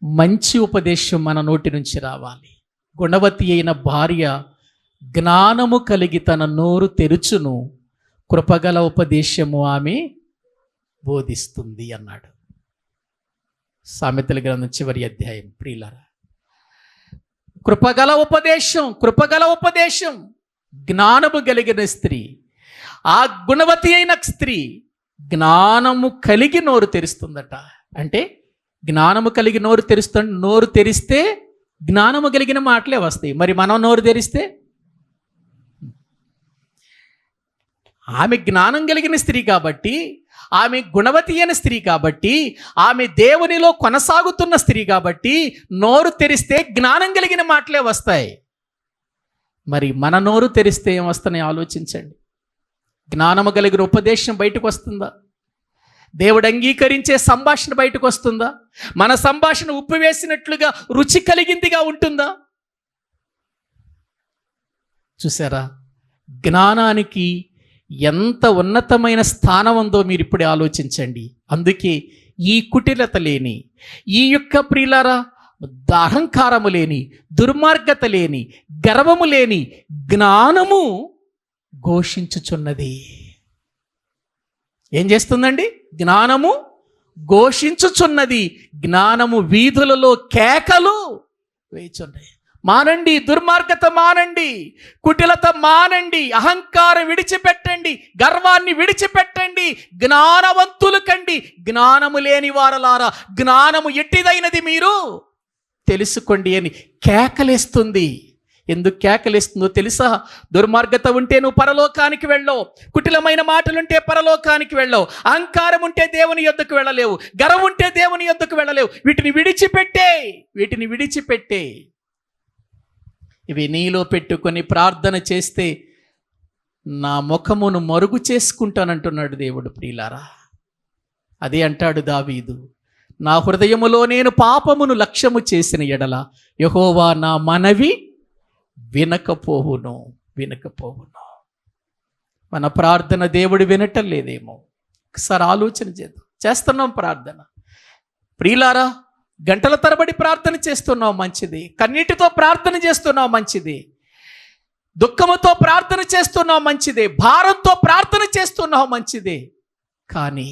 మంచి ఉపదేశం మన నోటి నుంచి రావాలి. గుణవతి అయిన భార్య జ్ఞానము కలిగి తన నోరు తెరుచును, కృపగల ఉపదేశము ఆమె బోధిస్తుంది అన్నాడు. సామెతల గ్రంథం చివరి అధ్యాయం ప్రియులారా. కృపగల ఉపదేశం జ్ఞానము కలిగిన స్త్రీ, ఆ గుణవతి అయిన స్త్రీ జ్ఞానము కలిగి నోరు తెరుస్తుందట. అంటే జ్ఞానము కలిగి నోరు తెరిస్తే జ్ఞానము కలిగిన మాటలే వస్తాయి. మరి మనం నోరు తెరిస్తే, ఆమె జ్ఞానం కలిగిన స్త్రీ కాబట్టి, ఆమె గుణవతి అయిన స్త్రీ కాబట్టి, ఆమె దేవునిలో కొనసాగుతున్న స్త్రీ కాబట్టి నోరు తెరిస్తే జ్ఞానం కలిగిన మాటలే వస్తాయి. మరి మన నోరు తెరిస్తే ఏమొస్తున్నాయి ఆలోచించండి. జ్ఞానము కలిగిన ఉపదేశం బయటకు వస్తుందా? దేవుడు అంగీకరించే సంభాషణ బయటకు వస్తుందా? మన సంభాషణ ఉప్పు వేసినట్లుగా రుచి కలిగిందిగా ఉంటుందా? చూసారా, జ్ఞానానికి ఎంత ఉన్నతమైన స్థానం ఉందో మీరు ఇప్పుడే ఆలోచించండి. అందుకే ఈ కుటిలత లేని, ఈ యొక్క ప్రియులారా అహంకారము లేని, దుర్మార్గత లేని, గర్వము లేని జ్ఞానము ఘోషించుచున్నది. ఏం చేస్తుందండి? జ్ఞానము ఘోషించుచున్నది. జ్ఞానము వీధులలో కేకలు వేయుచున్నాయి. మానండి, దుర్మార్గత మానండి, కుటిలత మానండి, అహంకారం విడిచిపెట్టండి, గర్వాన్ని విడిచిపెట్టండి, జ్ఞానవంతులు కండి. జ్ఞానము లేని వారలారా, జ్ఞానము ఎట్టిదైనది మీరు తెలుసుకోండి అని కేకలేస్తుంది. ఎందుకు కేకలేస్తుందో తెలుసా? దుర్మార్గత ఉంటే నువ్వు పరలోకానికి వెళ్ళవు, కుటిలమైన మాటలుంటే పరలోకానికి వెళ్ళవు, అహంకారం ఉంటే దేవుని యొద్దకు వెళ్ళలేవు, గర్వం ఉంటే దేవుని యొద్దకు వెళ్ళలేవు. వీటిని విడిచిపెట్టే ఇవి నీలో పెట్టుకొని ప్రార్థన చేస్తే నా ముఖమును మరుగు చేసుకుంటానంటున్నాడు దేవుడు. ప్రియులారా, అదే అంటాడు దావీదు, నా హృదయములో నేను పాపమును లక్ష్యము చేసిన ఎడల యెహోవా నా మనవి వినకపోవును. మన ప్రార్థన దేవుడు వినటం లేదేమో. ఒకసారి ఆలోచన చేస్తున్నాం ప్రార్థన. ప్రియులారా, గంటల తరబడి ప్రార్థన చేస్తున్నావు, మంచిది. కన్నీటితో ప్రార్థన చేస్తున్నావు, మంచిది. దుఃఖముతో ప్రార్థన చేస్తున్నావు, మంచిదే. భారంతో ప్రార్థన చేస్తున్నావు, మంచిదే. కానీ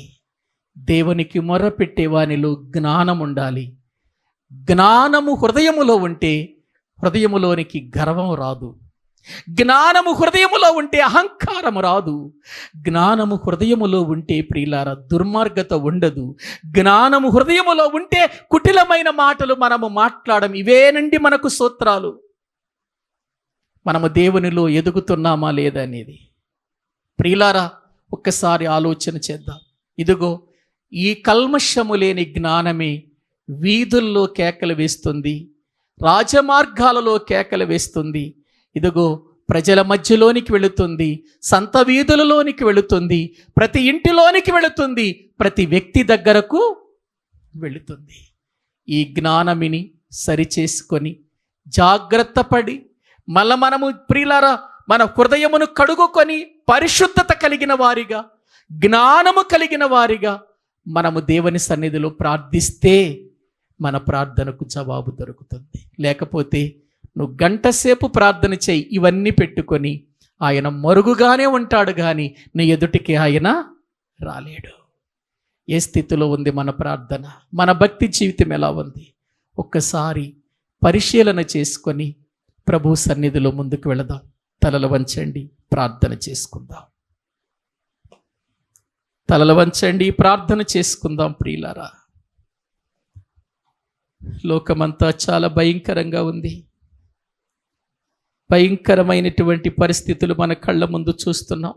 దేవునికి మొర్రపెట్టే వానిలో జ్ఞానం ఉండాలి. జ్ఞానము హృదయములో ఉంటే హృదయములోనికి గర్వం రాదు. జ్ఞానము హృదయములో ఉంటే అహంకారము రాదు. జ్ఞానము హృదయములో ఉంటే ప్రియులారా దుర్మార్గత ఉండదు. జ్ఞానము హృదయములో ఉంటే కుటిలమైన మాటలు మనము మాట్లాడము. ఇవేనండి మనకు సూత్రాలు. మనము దేవునిలో ఎదుగుతున్నామా లేదా అనేది. ప్రియులారా, ఒక్కసారి ఆలోచన చేద్దాం. ఇదిగో ఈ కల్మషము లేని జ్ఞానమే వీధుల్లో కేకలు వేస్తుంది, రాజమార్గాలలో కేకలు వేస్తుంది. ఇదిగో ప్రజల మధ్యలోనికి వెళుతుంది, సంత వీధులలోనికి వెళుతుంది, ప్రతి ఇంటిలోనికి వెళుతుంది, ప్రతి వ్యక్తి దగ్గరకు వెళుతుంది. ఈ జ్ఞానమిని సరిచేసుకొని జాగ్రత్త పడి మనము ప్రియులారా మన హృదయమును కడుగుకొని పరిశుద్ధత కలిగిన వారిగా, జ్ఞానము కలిగిన వారిగా మనము దేవుని సన్నిధిలో ప్రార్థిస్తే మన ప్రార్థనకు జవాబు దొరుకుతుంది. లేకపోతే నువ్వు గంట సేపు ప్రార్థన చేయి, ఇవన్నీ పెట్టుకొని ఆయన మరుగుగానే ఉంటాడు, కానీ నీ ఎదుటికి ఆయన రాలేడు. ఏ స్థితిలో ఉంది మన ప్రార్థన? మన భక్తి జీవితం ఎలా ఉంది? ఒక్కసారి పరిశీలన చేసుకొని ప్రభు సన్నిధిలో ముందుకు వెళదాం. తలలు వంచండి, ప్రార్థన చేసుకుందాం. తలలు వంచండి, ప్రార్థన చేసుకుందాం. ప్రియులారా, లోకమంతా చాలా భయంకరంగా ఉంది. భయంకరమైనటువంటి పరిస్థితులు మన కళ్ళ ముందు చూస్తున్నాం.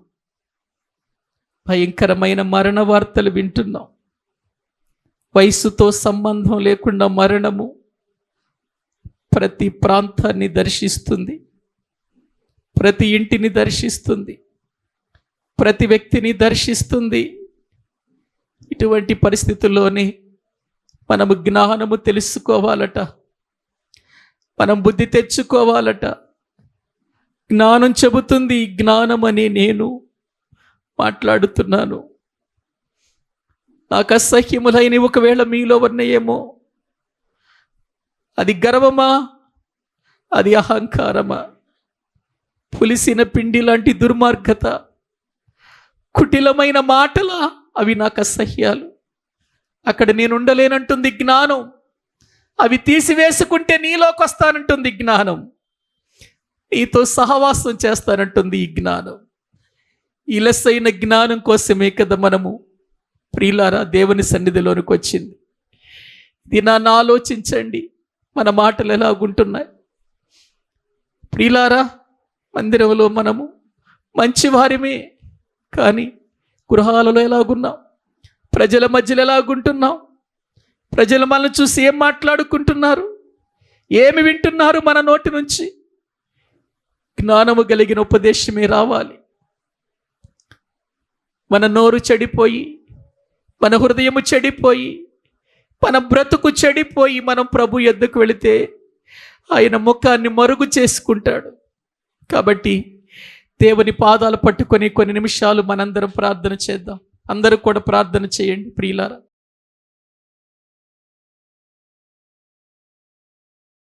భయంకరమైన మరణ వార్తలు వింటున్నాం. వయసుతో సంబంధం లేకుండా మరణము, ప్రతి ప్రాంతాన్ని దర్శిస్తుంది, ప్రతి ఇంటిని దర్శిస్తుంది, ప్రతి వ్యక్తిని దర్శిస్తుంది. ఇటువంటి పరిస్థితుల్లోనే మనము జ్ఞానము తెలుసుకోవాలట, మనం బుద్ధి తెచ్చుకోవాలట. జ్ఞానం చెబుతుంది, జ్ఞానమని నేను మాట్లాడుతున్నాను. నాకు అసహ్యములైన ఒకవేళ మీలో ఉన్నాయేమో, అది గర్వమా, అది అహంకారమా, పులిసిన పిండి లాంటి దుర్మార్గత, కుటిలమైన మాటలా, అవి నాకు అసహ్యాలు. అక్కడ నేను ఉండలేనంటుంది జ్ఞానం. అవి తీసివేసుకుంటే నీలోకి వస్తానంటుంది జ్ఞానం. నీతో సహవాసం చేస్తానంటుంది ఈ జ్ఞానం. ఈ లెస్సైన జ్ఞానం కోసమే కదా మనము ప్రియులారా దేవుని సన్నిధిలోనికి వచ్చింది. దినాన్ని ఆలోచించండి, మన మాటలు ఎలాగుంటున్నాయి. ప్రియులారా, మందిరంలో మనము మంచివారిమే, కానీ గృహాలలో ఎలాగున్నాం, ప్రజల మధ్యలో ఎలాగుంటున్నాం, ప్రజలు మనల్ని చూసి ఏం మాట్లాడుకుంటున్నారు, ఏమి వింటున్నారు మన నోటి నుంచి. జ్ఞానము కలిగిన ఉపదేశమే రావాలి. మన నోరు చెడిపోయి, మన హృదయము చెడిపోయి, మన బ్రతుకు చెడిపోయి మనం ప్రభు యొద్దకు వెళితే ఆయన ముఖాన్ని మరుగు చేసుకుంటాడు. కాబట్టి దేవుని పాదాలు పట్టుకొని కొన్ని నిమిషాలు మనందరం ప్రార్థన చేద్దాం. అందరూ కూడా ప్రార్థన చేయండి ప్రియులారా.